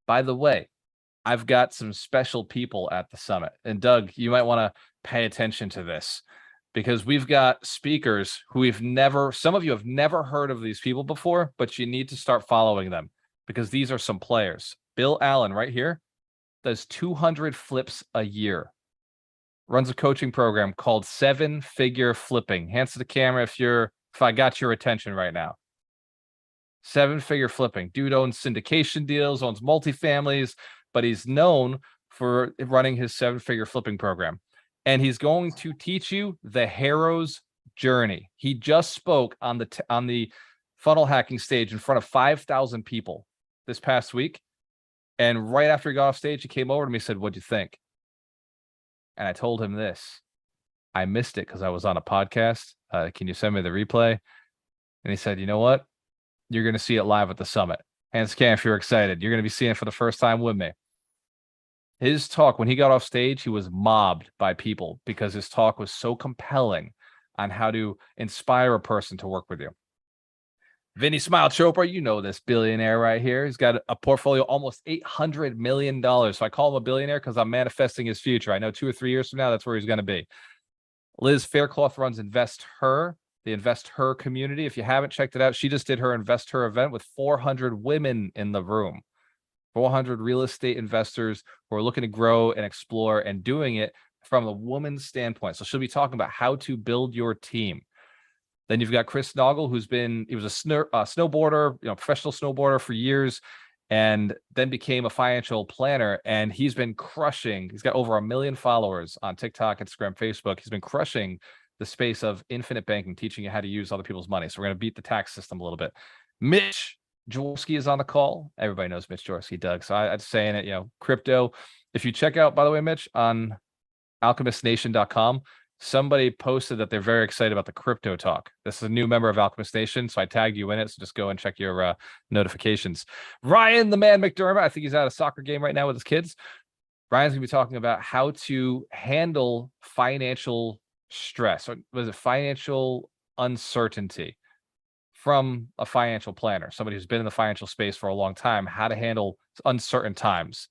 By the way, I've got some special people at the summit. And Doug, you might want to pay attention to this, because we've got speakers who some of you have never heard of these people before, but you need to start following them, because these are some players. Bill Allen right here does 200 flips a year, runs a coaching program called 7-Figure Flipping. Hands to the camera if I got your attention right now. 7-Figure Flipping. Dude owns syndication deals, owns multifamilies, but he's known for running his 7-Figure Flipping program. And he's going to teach you the hero's journey. He just spoke on the funnel hacking stage in front of 5,000 people this past week. And right after he got off stage, he came over to me and said, what'd you think? And I told him this. I missed it because I was on a podcast. Can you send me the replay? And he said, you know what? You're going to see it live at the summit. Hands can if you're excited. You're going to be seeing it for the first time with me. His talk, when he got off stage, he was mobbed by people because his talk was so compelling on how to inspire a person to work with you. Vinny Smile Chopra, you know this billionaire right here. He's got a portfolio almost $800 million. So I call him a billionaire because I'm manifesting his future. I know 2 or 3 years from now, that's where he's going to be. Liz Faircloth runs Invest Her, the Invest Her community. If you haven't checked it out, she just did her Invest Her event with 400 women in the room. 400 real estate investors who are looking to grow and explore and doing it from a woman's standpoint. So she'll be talking about how to build your team. Then you've got Chris Noggle, he was a snowboarder, professional snowboarder for years, and then became a financial planner. And he's been crushing. He's got over 1 million followers on TikTok, Instagram, Facebook. He's been crushing the space of infinite banking, teaching you how to use other people's money. So we're going to beat the tax system a little bit. Mitch Jaworski is on the call. Everybody knows Mitch Jaworski, Doug. So I'm saying it, crypto. If you check out, by the way, Mitch, on alchemistnation.com, somebody posted that they're very excited about the crypto talk. This is a new member of Alchemist Nation, so I tagged you in it. So just go and check your notifications. Ryan, the man McDermott, I think he's at a soccer game right now with his kids. Ryan's going to be talking about how to handle financial stress, or was it financial uncertainty from a financial planner, somebody who's been in the financial space for a long time, how to handle uncertain times.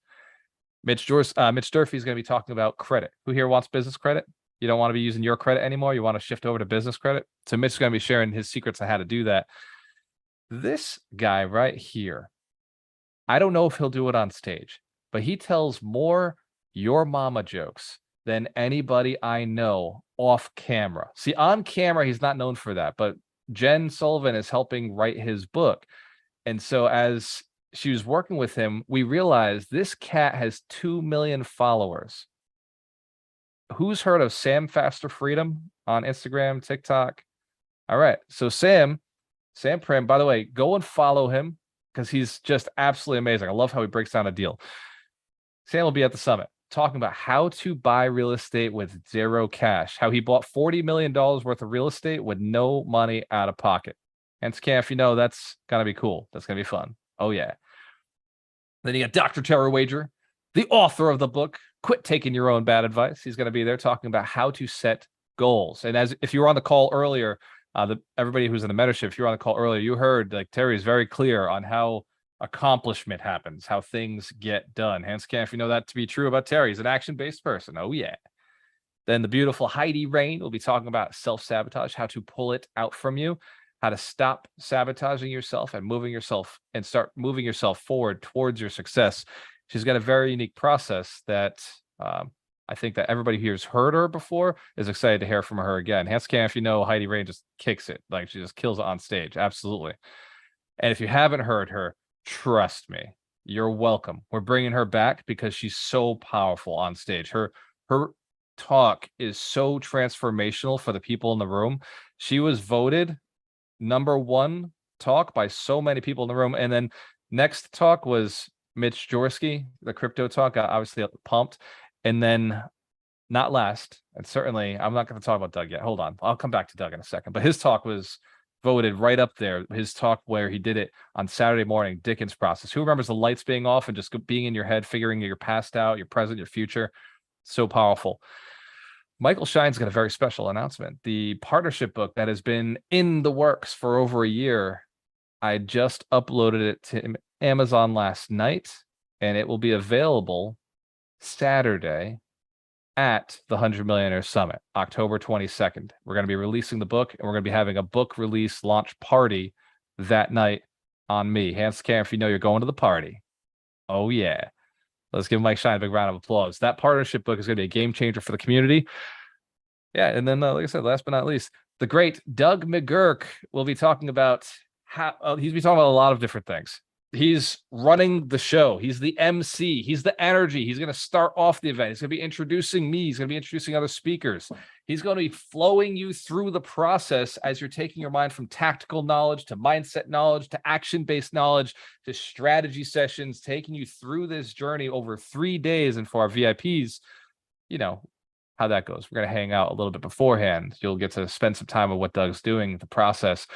Mitch Durfee is going to be talking about credit. Who here wants business credit? You don't want to be using your credit anymore. You want to shift over to business credit. So Mitch is going to be sharing his secrets on how to do that. This guy right here, I don't know if he'll do it on stage, but he tells more your mama jokes than anybody I know off camera. See, on camera, he's not known for that, but Jen Sullivan is helping write his book. And so as she was working with him, we realized this cat has 2 million followers. Who's heard of Sam Faster Freedom on Instagram, TikTok? All right. So Sam Prim, by the way, go and follow him because he's just absolutely amazing. I love how he breaks down a deal. Sam will be at the summit talking about how to buy real estate with zero cash, how he bought $40 million worth of real estate with no money out of pocket. And Scam, if you know, that's going to be cool. That's going to be fun. Oh, yeah. Then you got Dr. Terror Wager, the author of the book, Quit Taking Your Own Bad Advice. He's going to be there talking about how to set goals. And if you were on the call earlier, everybody who's in the mentorship, if you were on the call earlier, you heard like Terry is very clear on how accomplishment happens, how things get done. Hanscam, if you know that to be true about Terry, he's an action-based person. Oh, yeah. Then the beautiful Heidi Rain will be talking about self-sabotage, how to pull it out from you, how to stop sabotaging yourself and start moving yourself forward towards your success. She's got a very unique process that I think that everybody here's heard her before is excited to hear from her again. Hanscam, if you know, Heidi Rain just kicks it. Like she just kills it on stage. Absolutely. And if you haven't heard her, trust me, you're welcome. We're bringing her back because she's so powerful on stage. Her talk is so transformational for the people in the room. She was voted #1 talk by so many people in the room. And then next talk was Mitch Jaworski, the crypto talk, got obviously pumped. And then not last, and certainly I'm not going to talk about Doug yet. Hold on. I'll come back to Doug in a second. But his talk was voted right up there. His talk where he did it on Saturday morning, Dickens process. Who remembers the lights being off and just being in your head, figuring your past out, your present, your future? So powerful. Michael Shine's got a very special announcement. The partnership book that has been in the works for over a year, I just uploaded it to Amazon last night, and it will be available Saturday at the 100 Millionaires Summit, October 22nd. We're going to be releasing the book, and we're going to be having a book release launch party that night on me. Hanscam, if you know you're going to the party. Oh, yeah. Let's give Mike Shine a big round of applause. That partnership book is going to be a game changer for the community. Yeah, and then, like I said, last but not least, the great Doug McGurk will be talking about how he's be talking about a lot of different things. He's running the show. He's the MC. He's the energy. He's going to start off the event. He's going to be introducing me. He's going to be introducing other speakers. He's going to be flowing you through the process as you're taking your mind from tactical knowledge to mindset knowledge to action-based knowledge to strategy sessions, taking you through this journey over 3 days. And for our VIPs, you know how that goes. We're going to hang out a little bit beforehand. You'll get to spend some time with what Doug's doing, the process.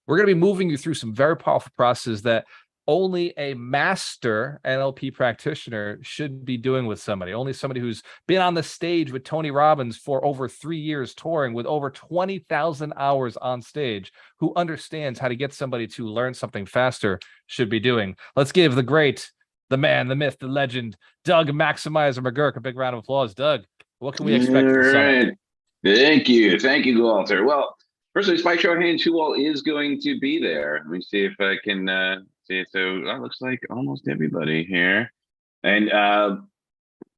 We're going to be moving you through some very powerful processes that only a master NLP practitioner should be doing with somebody. Only somebody who's been on the stage with Tony Robbins for over 3 years touring with over 20,000 hours on stage, who understands how to get somebody to learn something faster should be doing. Let's give the great, the man, the myth, the legend, Doug Maximizer McGurk a big round of applause. Doug, what can we expect at the summit? Thank you, Walter. Well, firstly, by show of hands, who all is going to be there? Let me see if I can see. So that looks like almost everybody here. And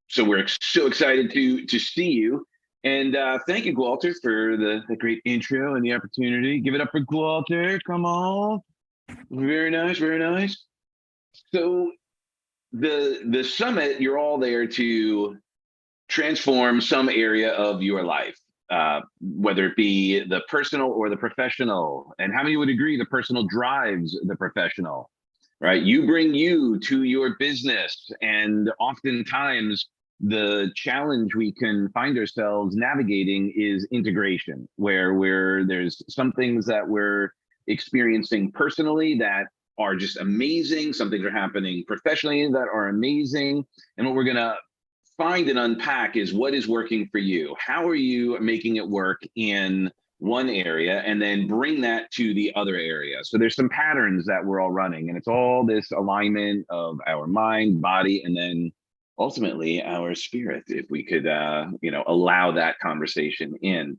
so we're so excited to see you. And thank you, Walter, for the great intro and the opportunity. Give it up for Walter. Come on. Very nice, very nice. So the summit, you're all there to transform some area of your life, whether it be the personal or the professional. And how many would agree the personal drives the professional, right? You bring you to your business. And oftentimes the challenge we can find ourselves navigating is integration, where there's some things that we're experiencing personally that are just amazing. Some things are happening professionally that are amazing. And what we're going to find and unpack is what is working for you. How are you making it work in one area and then bring that to the other area? So there's some patterns that we're all running, and it's all this alignment of our mind, body, and then ultimately our spirit, if we could allow that conversation in.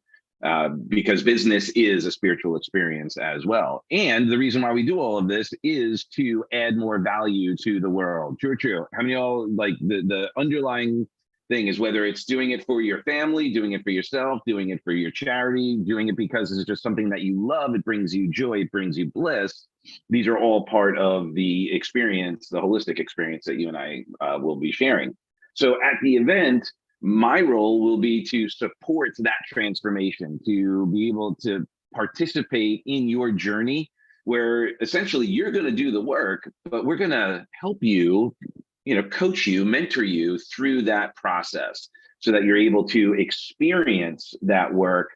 Because business is a spiritual experience as well. And the reason why we do all of this is to add more value to the world. True. How many of y'all, like, the underlying thing is whether it's doing it for your family, doing it for yourself, doing it for your charity, doing it because it's just something that you love, it brings you joy, it brings you bliss. These are all part of the experience, the holistic experience that you and I will be sharing. So at the event, my role will be to support that transformation, to be able to participate in your journey, where essentially you're going to do the work, but we're going to help you, coach you, mentor you through that process so that you're able to experience that work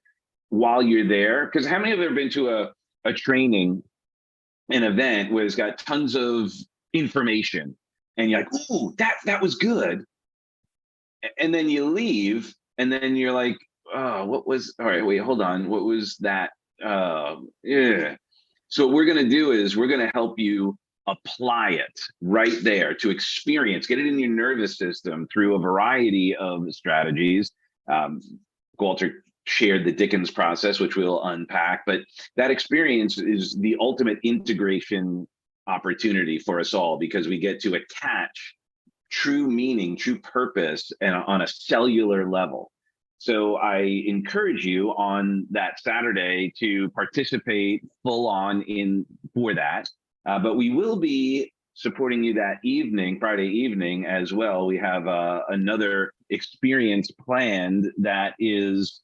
while you're there. Because how many have ever been to a training, an event where it's got tons of information and you're like, ooh, that was good. And then you leave, and then you're like, oh, all right, wait, hold on. What was that? Yeah. So what we're going to do is we're going to help you apply it right there to experience, get it in your nervous system through a variety of strategies. Walter shared the Dickens process, which we'll unpack, but that experience is the ultimate integration opportunity for us all, because we get to attach true meaning, true purpose, and on a cellular level. So I encourage you on that Saturday to participate full on for that. But we will be supporting you that evening, Friday evening as well. We have another experience planned that is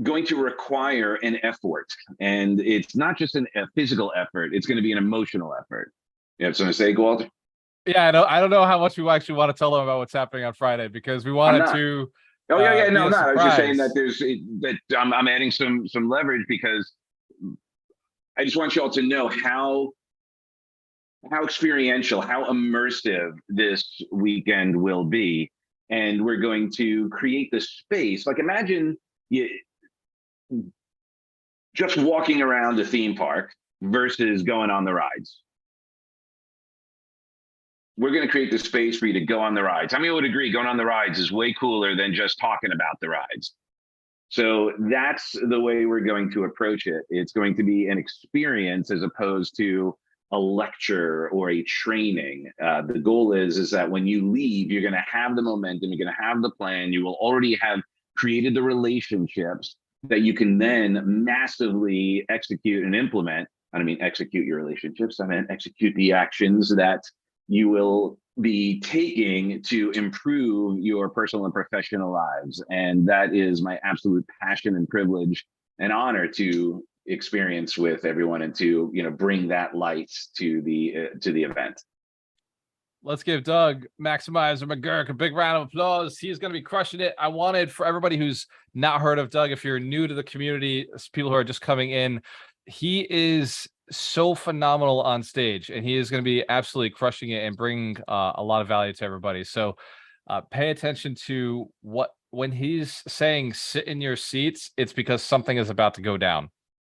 going to require an effort. And it's not just a physical effort, it's going to be an emotional effort. You have something to say, Walter? Yeah, I don't know how much we actually want to tell them about what's happening on Friday, because we wanted to. Oh yeah, be no, a no. I was just saying surprise. that I'm adding some leverage, because I just want you all to know how experiential, how immersive this weekend will be, and we're going to create the space. Like, imagine you just walking around the theme park versus going on the rides. We're going to create the space for you to go on the rides. How many would agree going on the rides is way cooler than just talking about the rides? So that's the way we're going to approach it. It's going to be an experience as opposed to a lecture or a training. The goal is that when you leave, you're going to have the momentum, you're going to have the plan, you will already have created the relationships that you can then massively execute and implement. I don't mean execute your relationships, I mean execute the actions that you will be taking to improve your personal and professional lives. And that is my absolute passion and privilege and honor to experience with everyone, and to bring that light to the event. Let's give Doug Maximizer McGurk a big round of applause. He's going to be crushing it. I wanted, for everybody who's not heard of Doug, if you're new to the community, people who are just coming in, he is so phenomenal on stage, and he is going to be absolutely crushing it and bring a lot of value to everybody. So pay attention to when he's saying sit in your seats, it's because something is about to go down.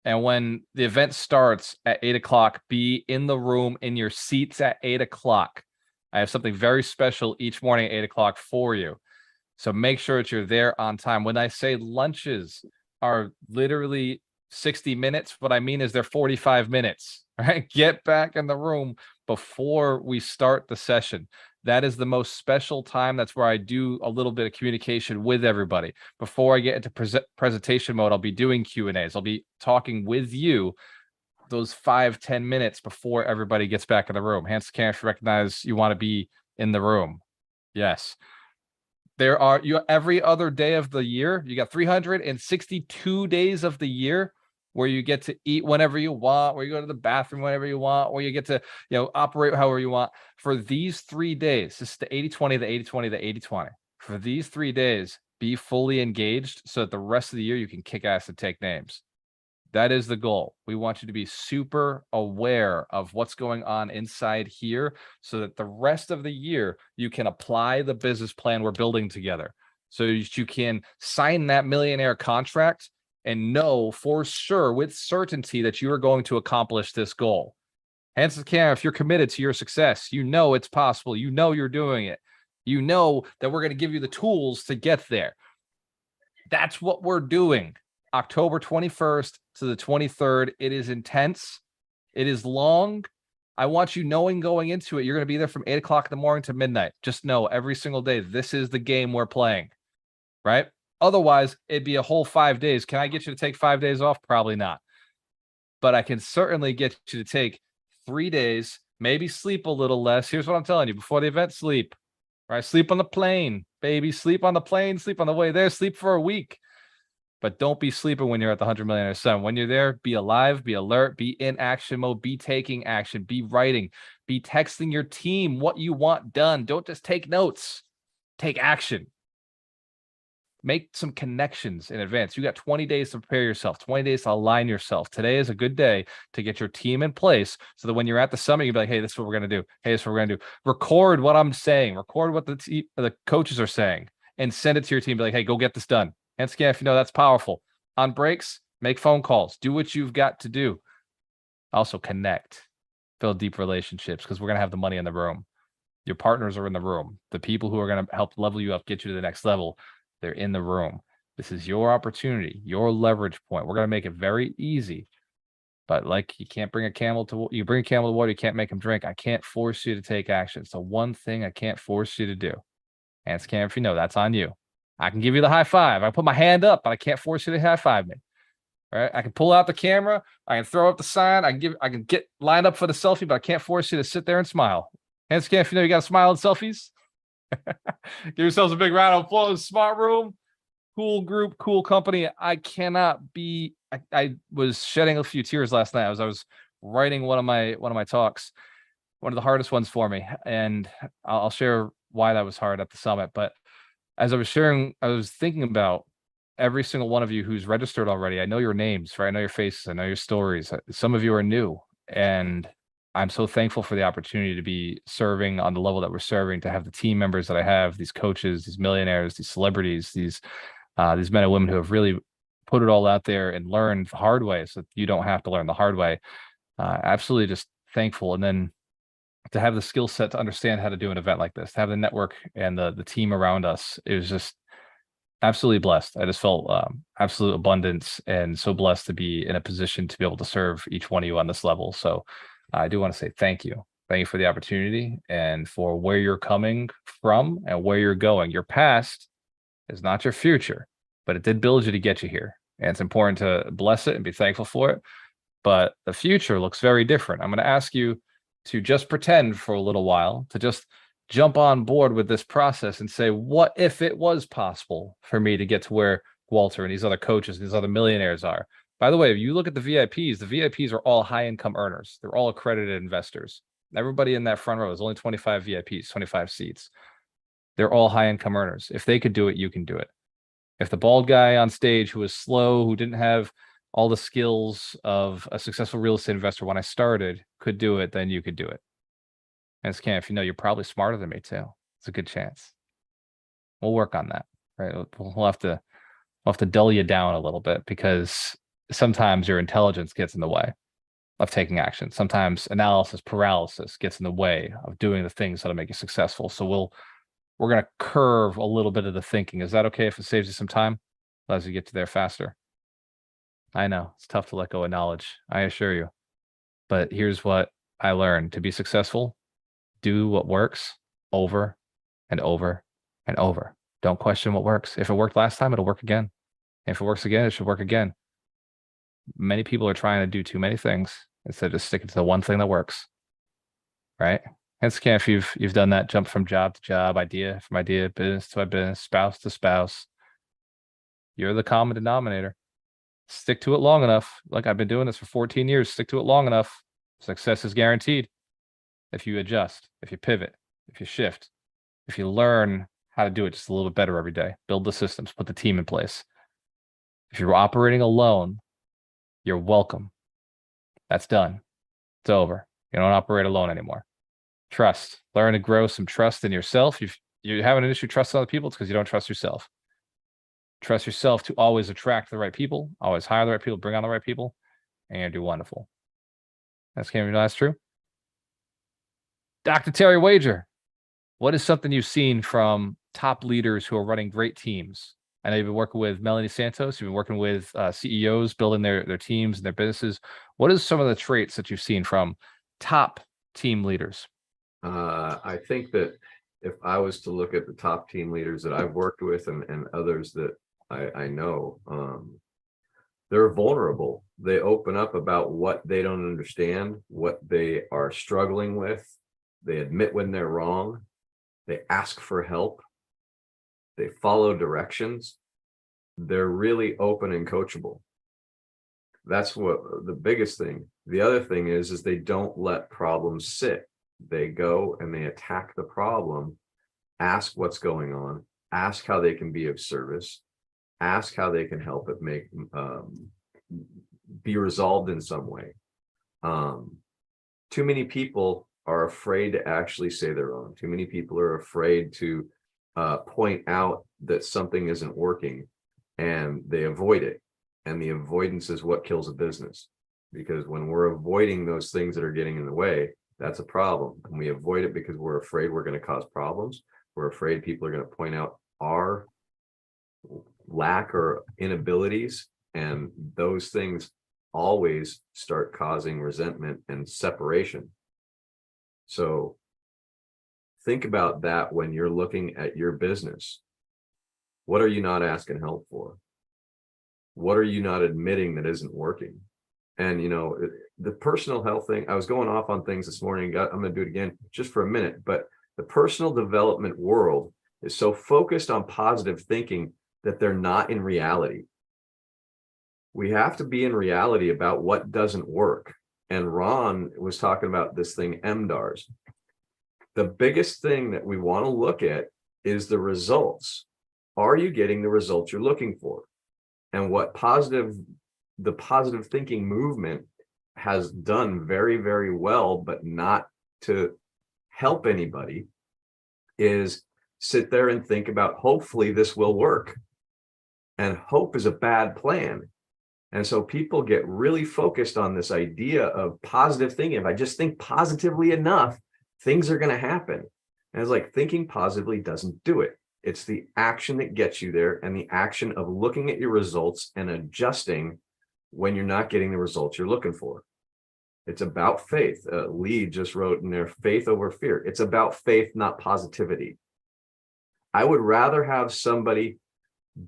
And when the event starts at 8 o'clock, be in the room in your seats at 8 o'clock. I have something very special each morning at 8 o'clock for you. So make sure that you're there on time. When I say lunches are literally 60 minutes. What I mean is they're 45 minutes, right? Get back in the room before we start the session. That is the most special time. That's where I do a little bit of communication with everybody. Before I get into presentation mode, I'll be doing Q&As. I'll be talking with you those 5-10 minutes before everybody gets back in the room. Hands to camera if you recognize you want to be in the room. Yes. There are every other day of the year. You got 362 days of the year where you get to eat whenever you want, where you go to the bathroom whenever you want, or you get to, operate however you want. For these 3 days, this is the 80-20, the 80-20, the 80-20. For these 3 days, be fully engaged so that the rest of the year you can kick ass and take names. That is the goal. We want you to be super aware of what's going on inside here so that the rest of the year you can apply the business plan we're building together. So you can sign that millionaire contract and know for sure with certainty that you are going to accomplish this goal. Hands to the camera if you're committed to your success. You know it's possible. You know you're doing it. You know that we're going to give you the tools to get there. That's what we're doing. October 21st to the 23rd. It is intense. It is long. I want you knowing going into it, you're going to be there from 8 o'clock in the morning to midnight. Just know every single day, this is the game we're playing, right? Otherwise, it'd be a whole 5 days. Can I get you to take 5 days off? Probably not. But I can certainly get you to take 3 days, maybe sleep a little less. Here's what I'm telling you. Before the event, sleep, right? Sleep on the plane, baby. Sleep on the plane, sleep on the way there, sleep for a week. But don't be sleeping when you're at the 100 Millionaire Summit. When you're there, be alive, be alert, be in action mode, be taking action, be writing, be texting your team what you want done. Don't just take notes, take action. Make some connections in advance. You got 20 days to prepare yourself, 20 days to align yourself. Today is a good day to get your team in place so that when you're at the summit, you'll be like, hey, this is what we're going to do. Hey, this is what we're going to do. Record what I'm saying. Record what the coaches are saying and send it to your team. Be like, hey, go get this done. And scan if you know that's powerful. On breaks, make phone calls. Do what you've got to do. Also connect. Build deep relationships because we're going to have the money in the room. Your partners are in the room. The people who are going to help level you up, get you to the next level, they're in the room. This is your opportunity, your leverage point. We're going to make it very easy. But like you can't bring a camel to you bring a camel to water, you can't make them drink. I can't force you to take action. It's the one thing I can't force you to do. And scan if you know that's on you. I can give you the high five. I put my hand up, but I can't force you to high five me. All right. I can pull out the camera. I can throw up the sign. I can get lined up for the selfie, but I can't force you to sit there and smile. Hands scan if you know you got to smile in selfies. Give yourselves a big round of applause. Smart room, cool group, cool company. I cannot be. I was shedding a few tears last night as I was writing one of my talks, one of the hardest ones for me, and I'll share why that was hard at the summit. But as I was sharing, I was thinking about every single one of you who's registered already. I know your names, right? I know your faces. I know your stories. Some of you are new, and I'm so thankful for the opportunity to be serving on the level that we're serving, to have the team members that I have, these coaches, these millionaires, these celebrities, these men and women who have really put it all out there and learned the hard way so that you don't have to learn the hard way. Absolutely just thankful. And then to have the skill set to understand how to do an event like this, to have the network and the team around us, it was just absolutely blessed. I just felt absolute abundance and so blessed to be in a position to be able to serve each one of you on this level. So I do want to say thank you. Thank you for the opportunity and for where you're coming from and where you're going. Your past is not your future, but it did build you to get you here. And it's important to bless it and be thankful for it. But the future looks very different. I'm going to ask you to just pretend for a little while, to just jump on board with this process and say, what if it was possible for me to get to where Walter and these other coaches, these other millionaires are? By the way, if you look at the VIPs are all high income earners. They're all accredited investors. Everybody in that front row is only 25 VIPs, 25 seats. They're all high income earners. If they could do it, you can do it. If the bald guy on stage who was slow, who didn't have all the skills of a successful real estate investor when I started could do it, then you could do it. And Cam, if you know, you're probably smarter than me too. It's a good chance. We'll work on that, right? We'll have to dull you down a little bit because sometimes your intelligence gets in the way of taking action. Sometimes analysis paralysis gets in the way of doing the things that'll make you successful. So we're going to curve a little bit of the thinking. Is that okay if it saves you some time? Allows you to get to there faster. I know it's tough to let go of knowledge. I assure you. But here's what I learned: to be successful, do what works over and over and over. Don't question what works. If it worked last time, it'll work again. If it works again, it should work again. Many people are trying to do too many things instead of just sticking to the one thing that works. Right? Hence, if you've done that jump from job to job, idea from idea, business to business, spouse to spouse, you're the common denominator. Stick to it long enough. Like, I've been doing this for 14 years. Stick to it long enough. Success is guaranteed. If you adjust, if you pivot, if you shift, if you learn how to do it just a little bit better every day, build the systems, put the team in place. If you're operating alone, you're welcome. That's done. It's over. You don't operate alone anymore. Trust. Learn to grow some trust in yourself. You're having an issue trusting other people, it's because you don't trust yourself. Trust yourself to always attract the right people, always hire the right people, bring on the right people, and you'll do wonderful. That's true. Dr. Terry Wager, what is something you've seen from top leaders who are running great teams? I know you've been working with Melanie Santos. You've been working with CEOs, building their teams and their businesses. What is some of the traits that you've seen from top team leaders? I think that if I was to look at the top team leaders that I've worked with and others that I know, they're vulnerable. They open up about what they don't understand, what they are struggling with. They admit when they're wrong. They ask for help. They follow directions. They're really open and coachable. That's what the biggest thing. The other thing is they don't let problems sit. They go and they attack the problem, ask what's going on, ask how they can be of service, ask how they can help it be resolved in some way. Too many people are afraid to actually say they're wrong. Too many people are afraid to point out that something isn't working, and they avoid it. And the avoidance is what kills a business, because when we're avoiding those things that are getting in the way, that's a problem. And we avoid it because we're afraid we're going to cause problems. We're afraid people are going to point out our lack or inabilities, and those things always start causing resentment and separation. So think about that when you're looking at your business. What are you not asking help for? What are you not admitting that isn't working? And, the personal health thing, I was going off on things this morning. I'm going to do it again just for a minute. But the personal development world is so focused on positive thinking that they're not in reality. We have to be in reality about what doesn't work. And Ron was talking about this thing, MDARS. The biggest thing that we want to look at is the results. Are you getting the results you're looking for? And what the positive thinking movement has done very, very well, but not to help anybody, is sit there and think about, hopefully this will work. And hope is a bad plan. And so people get really focused on this idea of positive thinking. If I just think positively enough, things are going to happen. And it's like, thinking positively doesn't do it. It's the action that gets you there, and the action of looking at your results and adjusting when you're not getting the results you're looking for. It's about faith. Lee just wrote in there, faith over fear. It's about faith, not positivity. I would rather have somebody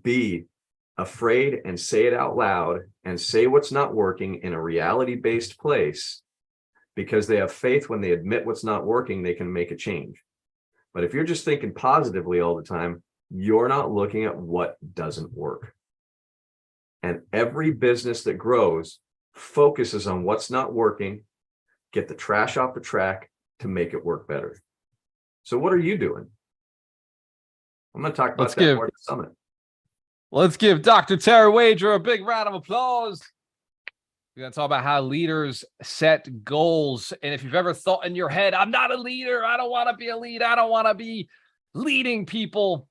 be afraid and say it out loud and say what's not working in a reality-based place, because they have faith when they admit what's not working, they can make a change. But if you're just thinking positively all the time, you're not looking at what doesn't work. And every business that grows focuses on what's not working, get the trash off the track to make it work better. So what are you doing? I'm going to talk about that more at the summit. Let's give Dr. Terry Wager a big round of applause. We're going to talk about how leaders set goals. And if you've ever thought in your head, I'm not a leader, I don't want to be a lead, I don't want to be leading people,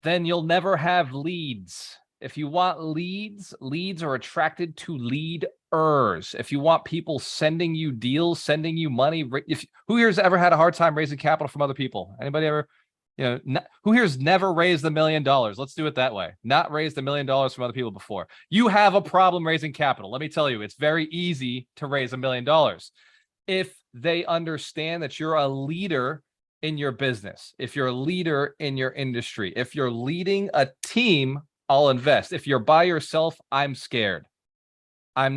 then you'll never have leads. If you want leads, leads are attracted to leaders. If you want people sending you deals, sending you money, who here's ever had a hard time raising capital from other people? Anybody ever Who here's never raised $1 million? Let's do it that way. Not raised $1 million from other people before. You have a problem raising capital. Let me tell you, it's very easy to raise $1 million if they understand that you're a leader in your business. If you're a leader in your industry, if you're leading a team, I'll invest. If you're by yourself, I'm scared. I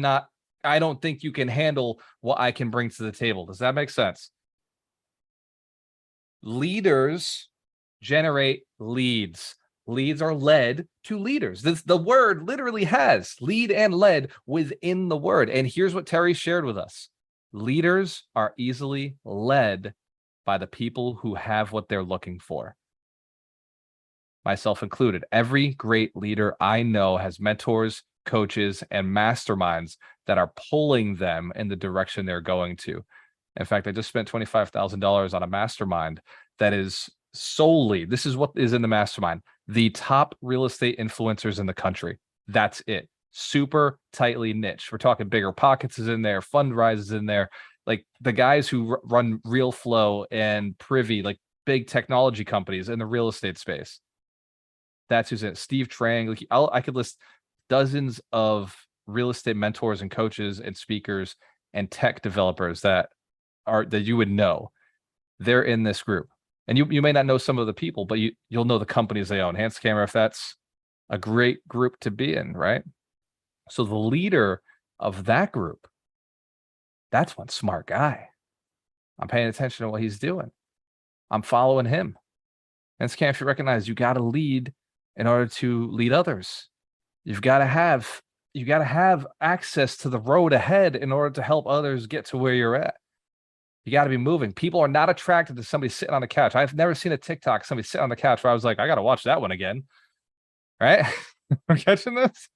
don't think you can handle what I can bring to the table. Does that make sense? Leaders generate leads. Leads are led to leaders. The word literally has lead and led within the word. And here's what Terry shared with us. Leaders are easily led by the people who have what they're looking for. Myself included. Every great leader I know has mentors, coaches, and masterminds that are pulling them in the direction they're going to. In fact, I just spent $25,000 on a mastermind that is solely, this is what is in the mastermind, the top real estate influencers in the country. That's it. Super tightly niche. We're talking Bigger Pockets is in there, Fundrise is in there, like the guys who run Real Flow and Privy, like big technology companies in the real estate space. That's who's in it. Steve Trang. Like I could list dozens of real estate mentors and coaches and speakers and tech developers that you would know. They're in this group. And you may not know some of the people, but you'll know the companies they own. Hands camera, if that's a great group to be in, right? So the leader of that group, that's one smart guy. I'm paying attention to what he's doing. I'm following him. And if you recognize you got to lead in order to lead others. You've got to have access to the road ahead in order to help others get to where you're at. You got to be moving. People are not attracted to somebody sitting on the couch. I've never seen a TikTok, somebody sitting on the couch where I was like, I got to watch that one again. Right? We're catching this?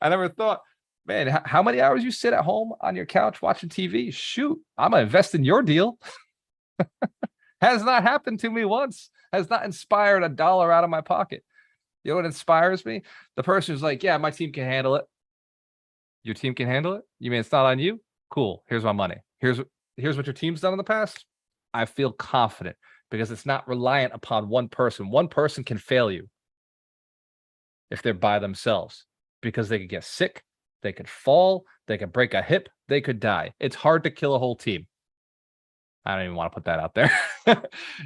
I never thought, man, how many hours you sit at home on your couch watching TV? Shoot, I'm going to invest in your deal. Has not happened to me once. Has not inspired $1 out of my pocket. You know what inspires me? The person who's like, yeah, my team can handle it. Your team can handle it? You mean it's not on you? Cool. Here's my money. Here's what your team's done in the past. I feel confident because it's not reliant upon one person. One person can fail you if they're by themselves because they could get sick, they could fall, they could break a hip, they could die. It's hard to kill a whole team. I don't even want to put that out there.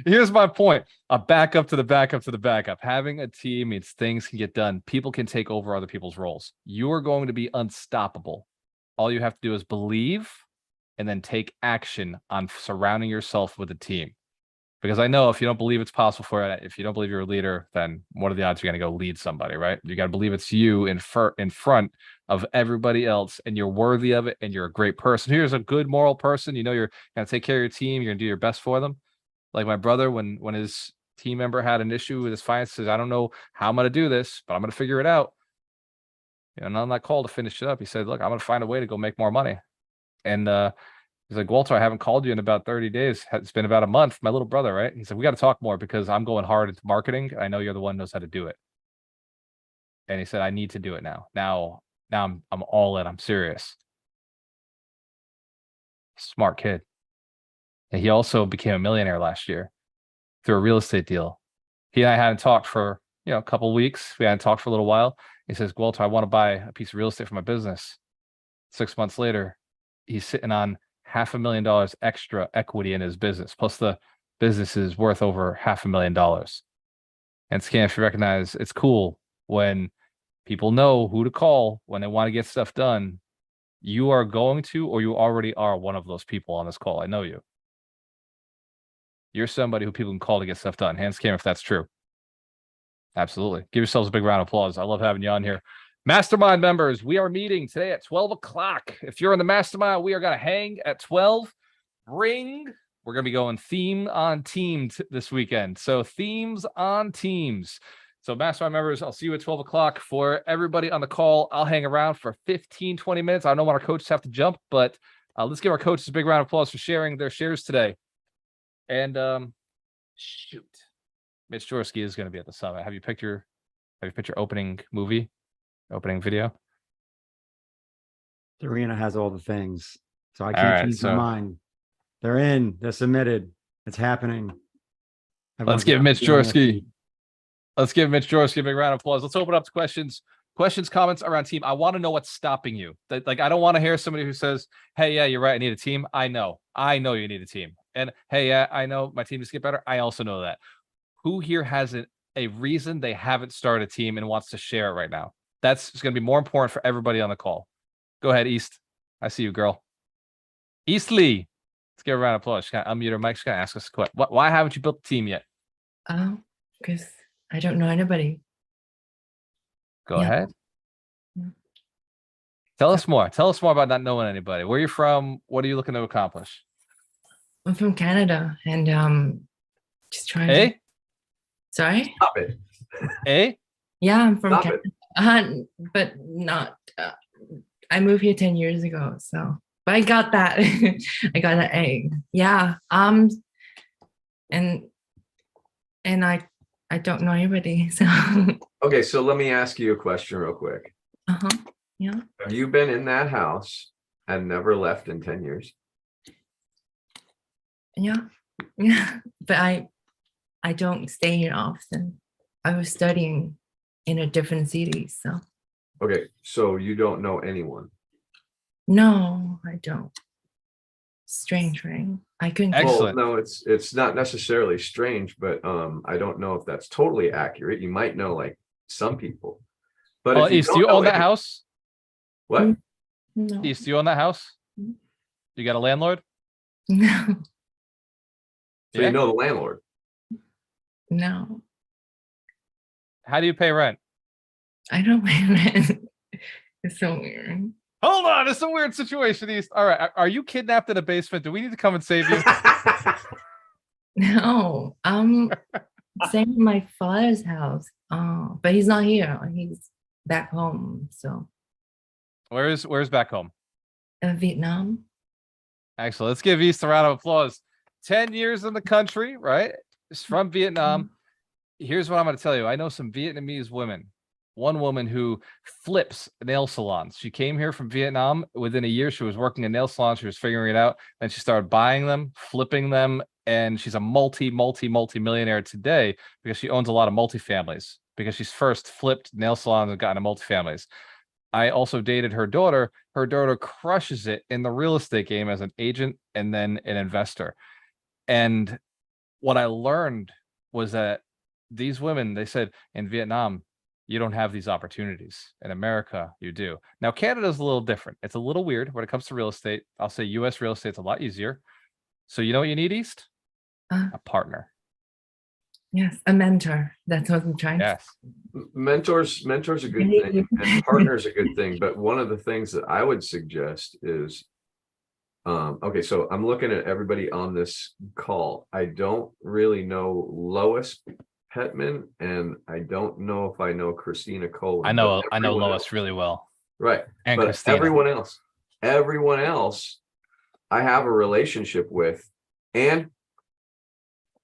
Here's my point. A backup to the backup to the backup. Having a team means things can get done. People can take over other people's roles. You are going to be unstoppable. All you have to do is believe and then take action on surrounding yourself with a team. Because I know if you don't believe it's possible for it, if you don't believe you're a leader, then what are the odds you're going to go lead somebody, right? You got to believe it's you in front of everybody else and you're worthy of it and you're a great person. Here's a good moral person. You know, you're going to take care of your team. You're going to do your best for them. Like my brother, when his team member had an issue with his finances, I don't know how I'm going to do this, but I'm going to figure it out. And on that call to finish it up, he said, look, I'm going to find a way to go make more money. And he's like, Walter, I haven't called you in about 30 days. It's been about a month. My little brother, right? He said, we got to talk more because I'm going hard into marketing. I know you're the one who knows how to do it. And he said, I need to do it now. Now I'm all in. I'm serious. Smart kid. And he also became a millionaire last year through a real estate deal. He and I hadn't talked for, a couple of weeks. We hadn't talked for a little while. He says, Walter, I want to buy a piece of real estate for my business. 6 months later, he's sitting on $500,000 extra equity in his business. Plus the business is worth over $500,000. And Scan, if you recognize, it's cool when people know who to call when they want to get stuff done. You are going to, or you already are one of those people on this call. I know you. You're somebody who people can call to get stuff done. Hands cam if that's true. Absolutely. Give yourselves a big round of applause. I love having you on here. Mastermind members, we are meeting today at 12 o'clock. If you're in the mastermind, we are going to hang at 12. We're going to be going theme on team this weekend. So themes on teams. So mastermind members, I'll see you at 12 o'clock. For everybody on the call, I'll hang around for 15, 20 minutes. I don't know when our coaches have to jump, but let's give our coaches a big round of applause for sharing their shares today. And shoot, Mitch Jorsky is going to be at the summit. Have you picked your opening movie? Opening video? Serena has all the things, so I All can't right, change my mind. They're in. They're submitted. It's happening. Let's give Mitch Jorsky. Let's give Mitch Jorsky a big round of applause. Let's open up to questions. Questions, comments around team. I want to know what's stopping you. Like, I don't want to hear somebody who says, hey, yeah, you're right, I need a team. I know you need a team. And hey, yeah, I know my team needs to get better. I also know that. Who here has a reason they haven't started a team and wants to share it right now? That's going to be more important for everybody on the call. Go ahead, East. I see you, girl. East Lee. Let's give her a round of applause. She's going to unmute her mic. She's going to ask us a question. Why haven't you built the team yet? Oh, because I don't know anybody. Go Yeah. ahead. Yeah. Tell us more. Tell us more about not knowing anybody. Where you're from? What are you looking to accomplish? I'm from Canada and just trying to. Hey, Sorry? Stop it. hey. Yeah, I'm from Stop Canada. it. But not. I moved here 10 years ago, so. But I got that. I got that egg. Yeah. And I don't know anybody. So. Okay, so let me ask you a question real quick. Yeah. Have you been in that house and never left in 10 years? Yeah. Yeah. But I don't stay here often. I was studying in a different city, so. Okay, so you don't know anyone. No, I don't. Strange, right? I couldn't. Excellent. Well, no, it's not necessarily strange, but I don't know if that's totally accurate. You might know like some people. But if East, do you don't know own that any- house? What? No. East, do you own that house? Mhm. You got a landlord? No. So you know the landlord. No. How do you pay rent? I don't pay rent. It's so weird. Hold on, it's a weird situation, East. All right, are you kidnapped in a basement? Do we need to come and save you? No. Staying in my father's house. Oh, but he's not here. He's back home. So Where's back home? Vietnam. Excellent. Let's give East a round of applause. 10 years in the country, right? It's from Vietnam. Here's what I'm going to tell you. I know some Vietnamese women. One woman who flips nail salons. She came here from Vietnam. Within a year, she was working in nail salons. She was figuring it out. Then she started buying them, flipping them. And she's a multi-millionaire today because she owns a lot of multifamilies because she's first flipped nail salons and gotten into multifamilies. I also dated her daughter. Her daughter crushes it in the real estate game as an agent and then an investor. And what I learned was that these women, they said in Vietnam, you don't have these opportunities. In America, you do. Now, Canada's a little different. It's a little weird when it comes to real estate. I'll say US real estate's a lot easier. So you know what you need, East? A partner. Yes, a mentor. That's what I'm trying to. Yes. Mentors a good thing, and partners a good thing. But one of the things that I would suggest is, okay, so I'm looking at everybody on this call. I don't really know Lois Petman, and I don't know if I know Christina Cohen. I know Everyone Lois else- really well. Right. And But Christina. everyone else I have a relationship with, and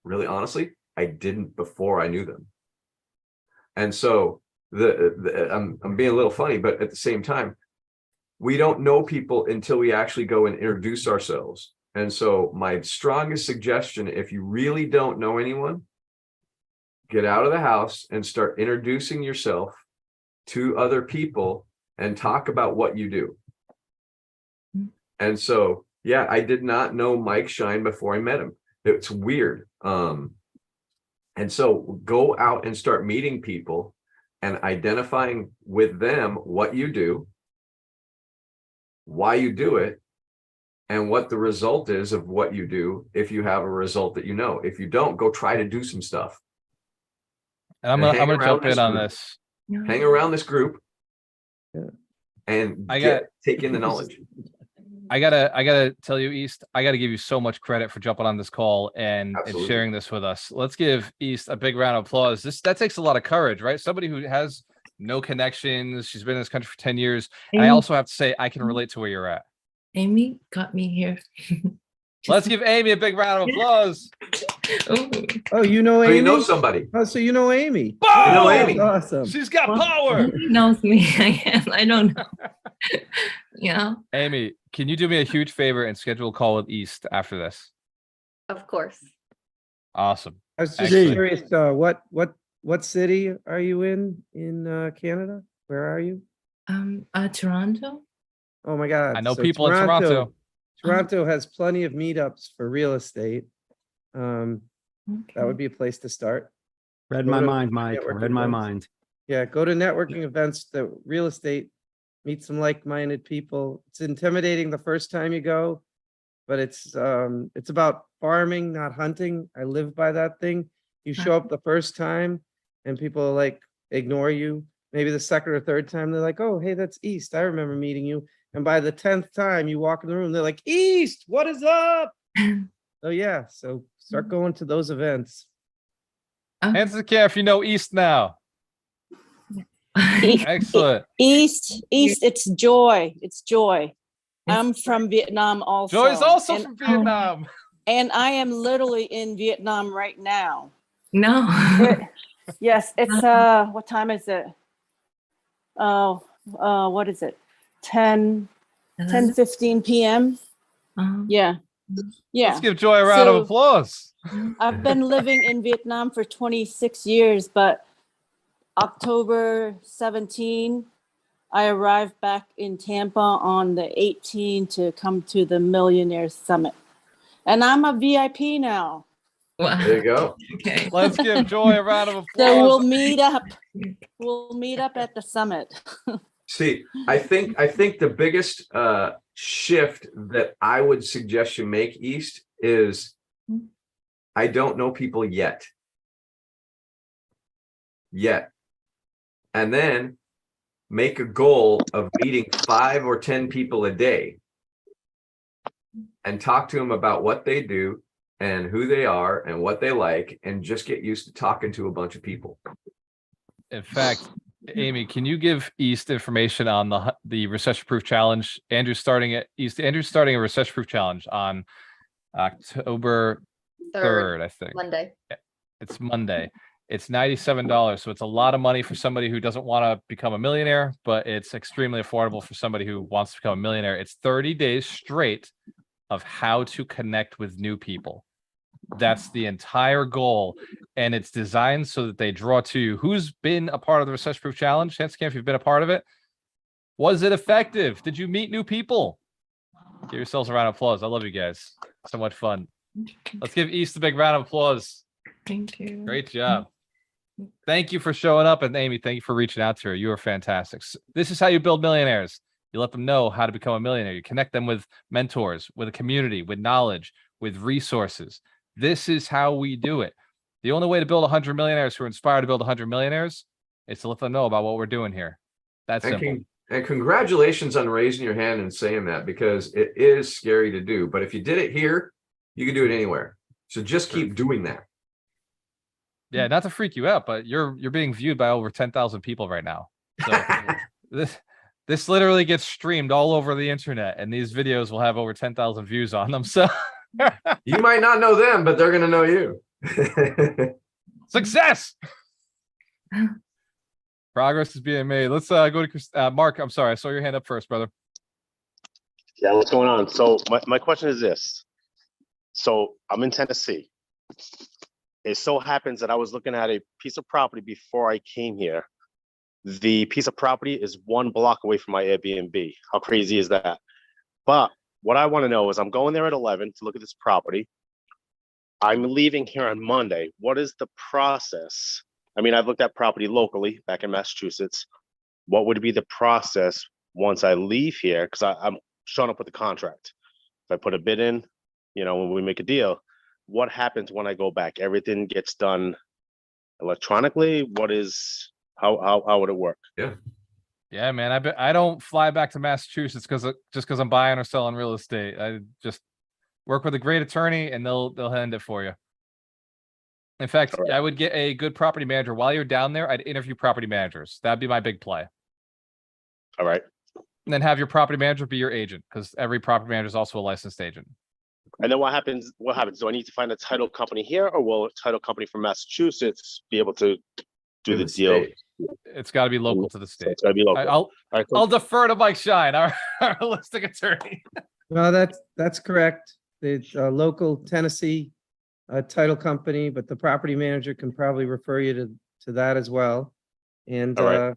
really honestly, I didn't before I knew them. And so I'm being a little funny, but at the same time, we don't know people until we actually go and introduce ourselves. And so my strongest suggestion, if you really don't know anyone, get out of the house and start introducing yourself to other people and talk about what you do. And so, yeah, I did not know Mike Shine before I met him. It's weird. And so go out and start meeting people and identifying with them what you do, why you do it, and what the result is of what you do. If you have a result that you know, if you don't, go try to do some stuff. And I'm gonna jump in on this. Hang around this group, Yeah. and I take in the knowledge. I gotta tell you, East, I gotta give you so much credit for jumping on this call and Absolutely. sharing this with us. Let's give East a big round of applause. That takes a lot of courage, right? Somebody who has no connections. She's been in this country for 10 years. And I also have to say, I can relate to where you're at. Amy got me here. Let's give Amy a big round of applause. Oh, Oh, you know So Amy? you know somebody. Oh, so you know Amy. Boom! You know Amy. Awesome. She's got well, power. he knows me. I guess. I don't know. Yeah. Amy, can you do me a huge favor and schedule a call with East after this? Of course. Awesome. I was just Excellent. curious, what city are you in Canada? Where are you? Toronto. Oh my God. I know so people in Toronto. Toronto has plenty of meetups for real estate. That Okay. would be a place to start. Read Go my to mind, Mike. networking Read my events. mind. Yeah, go to networking events, the real estate, meet some like-minded people. It's intimidating the first time you go, but it's about farming, not hunting. I live by that thing. You show up the first time and people like ignore you. Maybe the second or third time, they're like, oh, hey, that's East. I remember meeting you. And by the 10th time you walk in the room, they're like, East, what is up? Oh yeah, so start going to those events. Hands to the camera if you know East now. Excellent. East, it's joy. It's joy. I'm from Vietnam also. Joy's also and, from Vietnam. and I am literally in Vietnam right now. No. Yes, it's what time is it? Oh, what is it? 10:15 p.m. Yeah. Yeah. Let's give Joy a round of So- applause. I've been living in Vietnam for 26 years, but October 17, I arrived back in Tampa on the 18th to come to the Millionaires Summit. And I'm a VIP now. Wow. There you go. Okay. Let's give Joy a round of applause. So we'll meet up. We'll meet up at the summit. See, I think the biggest shift that I would suggest you make, East, is I don't know people yet. And then make a goal of meeting 5 or 10 people a day and talk to them about what they do and who they are and what they like, and just get used to talking to a bunch of people. In fact, Amy, can you give East information on the recession proof challenge? Andrew's starting a recession proof challenge on October 3rd, I think. Monday. It's Monday. It's $97. So it's a lot of money for somebody who doesn't want to become a millionaire, but it's extremely affordable for somebody who wants to become a millionaire. It's 30 days straight of how to connect with new people. That's the entire goal. And it's designed so that they draw to you. Who's been a part of the recession proof challenge? Chance Camp, if you've been a part of it. Was it effective? Did you meet new people? Give yourselves a round of applause. I love you guys. So much fun. Let's give East a big round of applause. Thank you. Great job. Thank you for showing up. And Amy, thank you for reaching out to her. You are fantastic. This is how you build millionaires. You let them know how to become a millionaire. You connect them with mentors, with a community, with knowledge, with resources. This is how we do it. The only way to build 100 millionaires who are inspired to build 100 millionaires is to let them know about what we're doing here. That's simple. And congratulations on raising your hand and saying that, because it is scary to do. But if you did it here, you can do it anywhere. So just keep doing that. Yeah, not to freak you out, but you're being viewed by over 10,000 people right now. So this literally gets streamed all over the internet, and these videos will have over 10,000 views on them. So you might not know them, but they're going to know you. Success. Progress is being made. Let's go to Mark. I'm sorry, I saw your hand up first, brother. Yeah, what's going on? So my question is this. So I'm in Tennessee. It so happens that I was looking at a piece of property before I came here. The piece of property is 1 block away from my Airbnb. How crazy is that? But what I want to know is, I'm going there at 11 to look at this property. I'm leaving here on Monday. What is the process? I mean, I've looked at property locally back in Massachusetts. What would be the process once I leave here? Because I'm showing up with the contract. If I put a bid in, you know, when we make a deal, what happens when I go back? Everything gets done electronically. How would it work? Yeah, man. I don't fly back to Massachusetts because I'm buying or selling real estate. I just work with a great attorney, and they'll hand it for you. In fact, I would get a good property manager while you're down there. I'd interview property managers. That'd be my big play. All right. And then have your property manager be your agent, because every property manager is also a licensed agent. And then what happens? Do I need to find a title company here, or will a title company from Massachusetts be able to do the deal? It's got to be local to the state. It's got to be local. I'll defer to Mike Shine, our listing attorney. No, that's correct. It's local Tennessee title company, but the property manager can probably refer you to that as well. And, All right.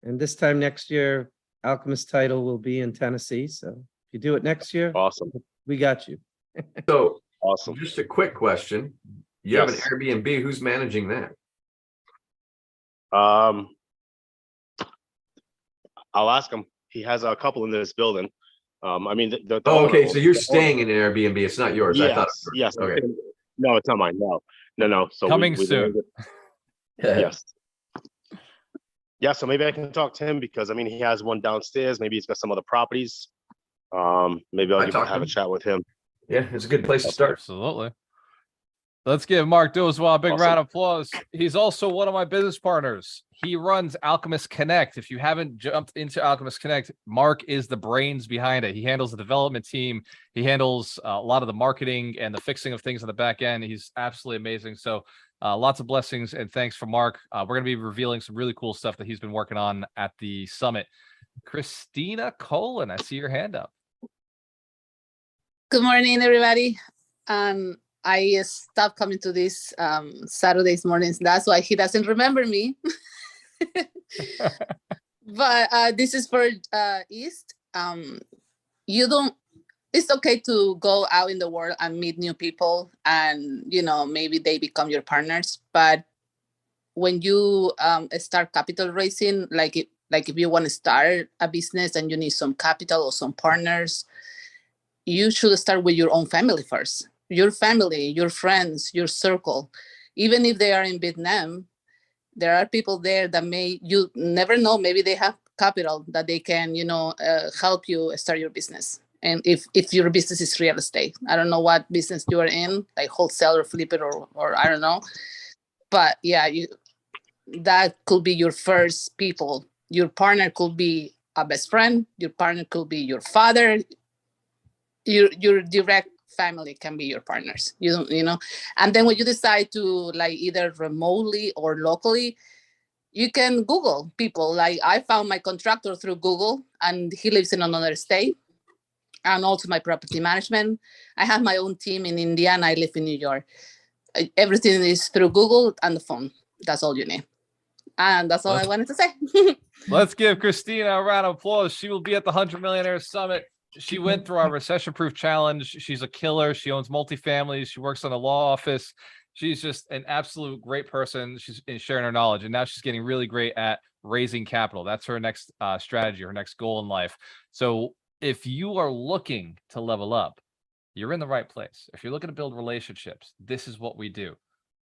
and this time next year, Alchemist Title will be in Tennessee. So if you do it next year, Awesome. we got you. So Awesome. just a quick question. You have an Yes. Airbnb. Who's managing that? I'll ask him. He has a couple in this building. I mean, the Oh, owner okay. owns- So you're the owner- staying in an Airbnb. It's not yours. I thought. Yes, yes. Okay. No, it's not mine. No. So Coming we soon. Yes. Yeah, so maybe I can talk to him because I mean he has one downstairs. Maybe he's got some other properties. Maybe I talked to have a him. chat with him. Yeah, it's a good place to start. Absolutely. Let's give Mark Doswell a big Awesome. round of applause. He's also one of my business partners. He runs Alchemist Connect. If you haven't jumped into Alchemist Connect, Mark is the brains behind it. He handles the development team. He handles a lot of the marketing and the fixing of things on the back end. He's absolutely amazing. So lots of blessings and thanks for Mark. We're going to be revealing some really cool stuff that he's been working on at the summit. Christina Colin, I see your hand up. Good morning, everybody. I stopped coming to this Saturdays mornings. That's why he doesn't remember me. But this is for East. It's okay to go out in the world and meet new people and, maybe they become your partners. But when you start capital raising, like if you want to start a business and you need some capital or some partners, you should start with your own family first. Your family, your friends, your circle. Even if they are in Vietnam, there are people there that you never know, maybe they have capital that they can, help you start your business. And if your business is real estate, I don't know what business you are in, like wholesale or flip it or I don't know. But yeah, that could be your first people. Your partner could be a best friend. Your partner could be your father. Your direct family can be your partners, and then when you decide to like either remotely or locally, you can Google people. Like I found my contractor through Google and he lives in another state, and also my property management. I have my own team in India and I live in New York. Everything is through Google and the phone. That's all you need. And that's all I wanted to say. Let's give Christina a round of applause. She will be at the 100 Millionaires Summit. She went through our recession-proof challenge. She's a killer. She owns multifamilies. She works on a law office. She's just an absolute great person. She's sharing her knowledge, and now she's getting really great at raising capital. That's her next strategy, her next goal in life. So if you are looking to level up, you're in the right place. If you're looking to build relationships, this is what we do.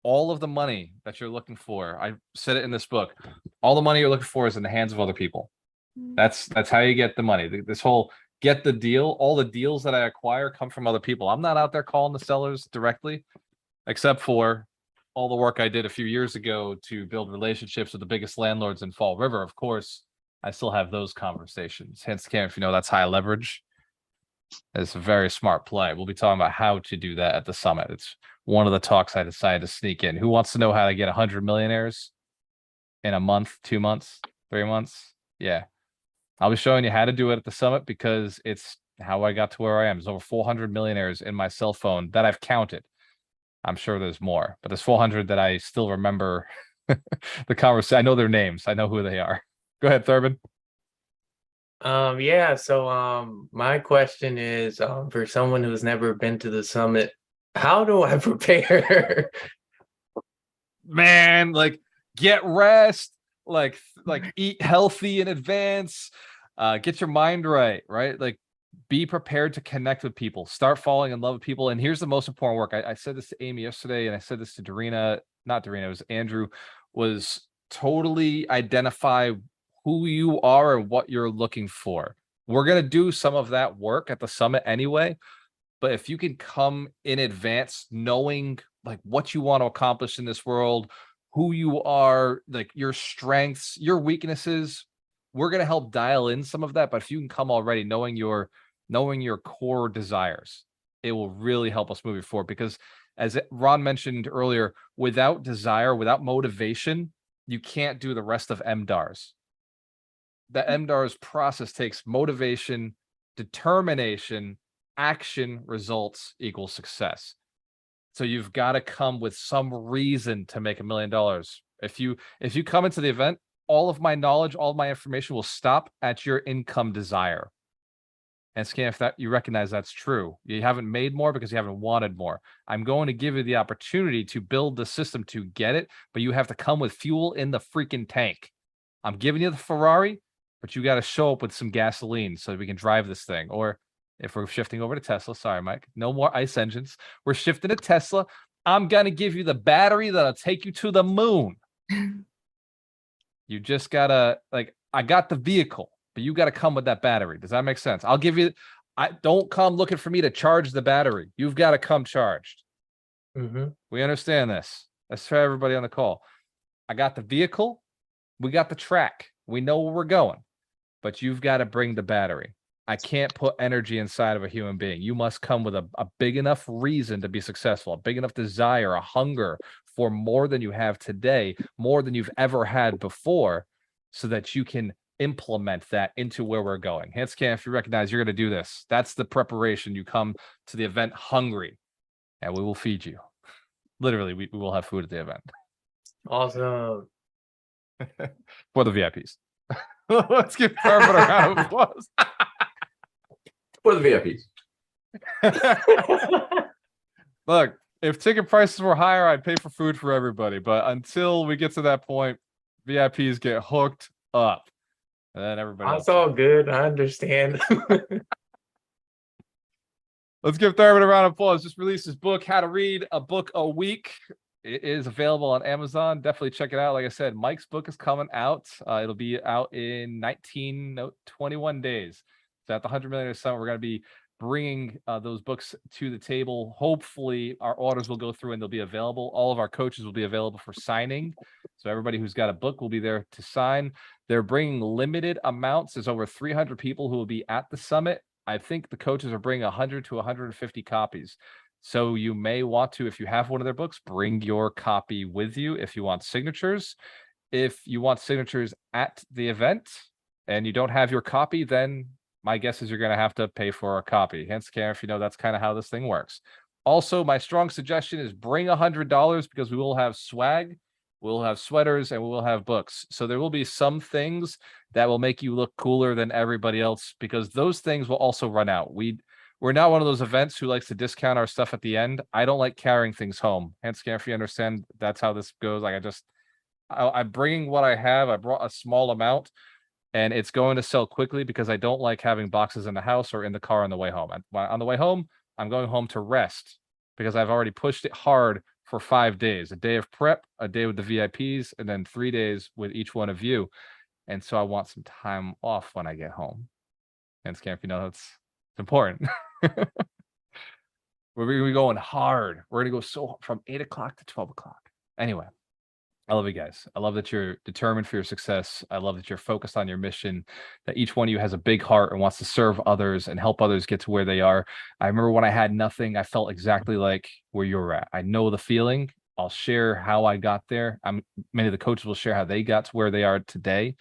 All of the money that you're looking for, I said it in this book, all the money you're looking for is in the hands of other people. That's how you get the money. This whole get the deal, all the deals that I acquire come from other people. I'm not out there calling the sellers directly, except for all the work I did a few years ago to build relationships with the biggest landlords in Fall River. Of course, I still have those conversations. Hence, Cam, if you know, that's high leverage. It's a very smart play. We'll be talking about how to do that at the summit. It's one of the talks I decided to sneak in. Who wants to know how to get 100 millionaires in a month, 2 months, 3 months? Yeah. I'll be showing you how to do it at the summit because it's how I got to where I am. There's over 400 millionaires in my cell phone that I've counted. I'm sure there's more, but there's 400 that I still remember the conversation. I know their names. I know who they are. Go ahead, Thurman. Yeah, so my question is for someone who's never been to the summit, how do I prepare? Man, like get rest, like eat healthy in advance, get your mind right? Like be prepared to connect with people, start falling in love with people. And here's the most important work. I said this to Amy yesterday, and I said this to Darina, not Darina, it was Andrew, was totally identify who you are and what you're looking for. We're going to do some of that work at the summit anyway, but if you can come in advance knowing like what you want to accomplish in this world, who you are, like your strengths, your weaknesses, we're going to help dial in some of that. But if you can come already knowing your core desires, it will really help us move forward. Because as Ron mentioned earlier, without desire, without motivation, you can't do the rest of MDARS. The MDARS process takes motivation, determination, action, results equals success. So you've got to come with some reason to make $1 million. If you come into the event, all of my knowledge, all of my information will stop at your income desire. And Scan, if that you recognize that's true, you haven't made more because you haven't wanted more. I'm going to give you the opportunity to build the system to get it, but you have to come with fuel in the freaking tank. I'm giving you the Ferrari, but you got to show up with some gasoline so that we can drive this thing. Or if we're shifting over to Tesla, sorry, Mike, no more ICE engines. We're shifting to Tesla. I'm going to give you the battery that'll take you to the moon. You just got to, like, I got the vehicle, but you got to come with that battery. Does that make sense? I'll give you, don't come looking for me to charge the battery. You've got to come charged. We understand this. That's for everybody on the call. I got the vehicle. We got the track. We know where we're going, but you've got to bring the battery. I can't put energy inside of a human being. You must come with a big enough reason to be successful, a big enough desire, a hunger for more than you have today, more than you've ever had before, so that you can implement that into where we're going. Handscan, if you recognize you're going to do this, that's the preparation. You come to the event hungry, and we will feed you. Literally, we will have food at the event. Awesome. For the VIPs. Let's give Carmen a round of applause. For the VIPs. Look, if ticket prices were higher, I'd pay for food for everybody. But until we get to that point, VIPs get hooked up. And then everybody else. That's all good. I understand. Let's give Thurman a round of applause. Just released his book, How to Read a Book a Week. It is available on Amazon. Definitely check it out. Like I said, Mike's book is coming out. It'll be out in 21 days. So at the 100 Millionaires Summit, we're going to be bringing those books to the table. Hopefully, our orders will go through and they'll be available. All of our coaches will be available for signing. So everybody who's got a book will be there to sign. They're bringing limited amounts. There's over 300 people who will be at the summit. I think the coaches are bringing 100 to 150 copies. So you may want to, if you have one of their books, bring your copy with you if you want signatures. If you want signatures at the event and you don't have your copy, then my guess is you're going to have to pay for a copy. Hence, Karen, if you know, that's kind of how this thing works. Also, my strong suggestion is bring $100 because we will have swag, we'll have sweaters, and we will have books. So there will be some things that will make you look cooler than everybody else because those things will also run out. We're not one of those events who likes to discount our stuff at the end. I don't like carrying things home. Hence, Karen, if you understand, that's how this goes. Like I'm bringing what I have. I brought a small amount. And it's going to sell quickly because I don't like having boxes in the house or in the car on the way home. On the way home, I'm going home to rest because I've already pushed it hard for 5 days. A day of prep, a day with the VIPs, and then 3 days with each one of you. And so I want some time off when I get home. And Scamp, you know, that's important. We're going hard. We're going to go from 8 o'clock to 12 o'clock. Anyway. I love you guys. I love that you're determined for your success. I love that you're focused on your mission, that each one of you has a big heart and wants to serve others and help others get to where they are. I remember when I had nothing, I felt exactly like where you're at. I know the feeling. I'll share how I got there. Many of the coaches will share how they got to where they are today.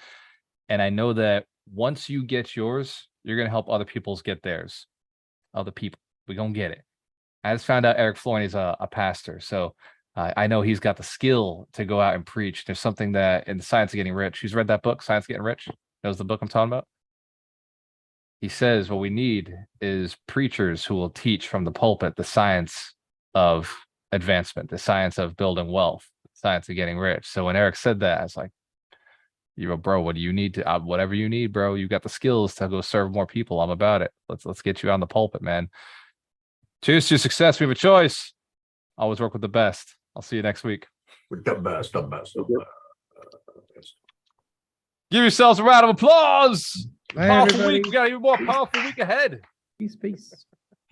And I know that once you get yours, you're going to help other people's get theirs. Other people. We're going to get it. I just found out Eric Floyd is a pastor. So I know he's got the skill to go out and preach. There's something that in the Science of Getting Rich, he's read that book, Science of Getting Rich. Knows the book I'm talking about. He says what we need is preachers who will teach from the pulpit the science of advancement, the science of building wealth, the science of getting rich. So when Eric said that, I was like, bro, what do you need to, whatever you need, bro, you got the skills to go serve more people. I'm about it. Let's get you on the pulpit, man. Cheers to your success. We have a choice. Always work with the best. I'll see you next week. With the best. Give yourselves a round of applause. Bye, Powerful everybody. week. We got an even more powerful week ahead. Peace.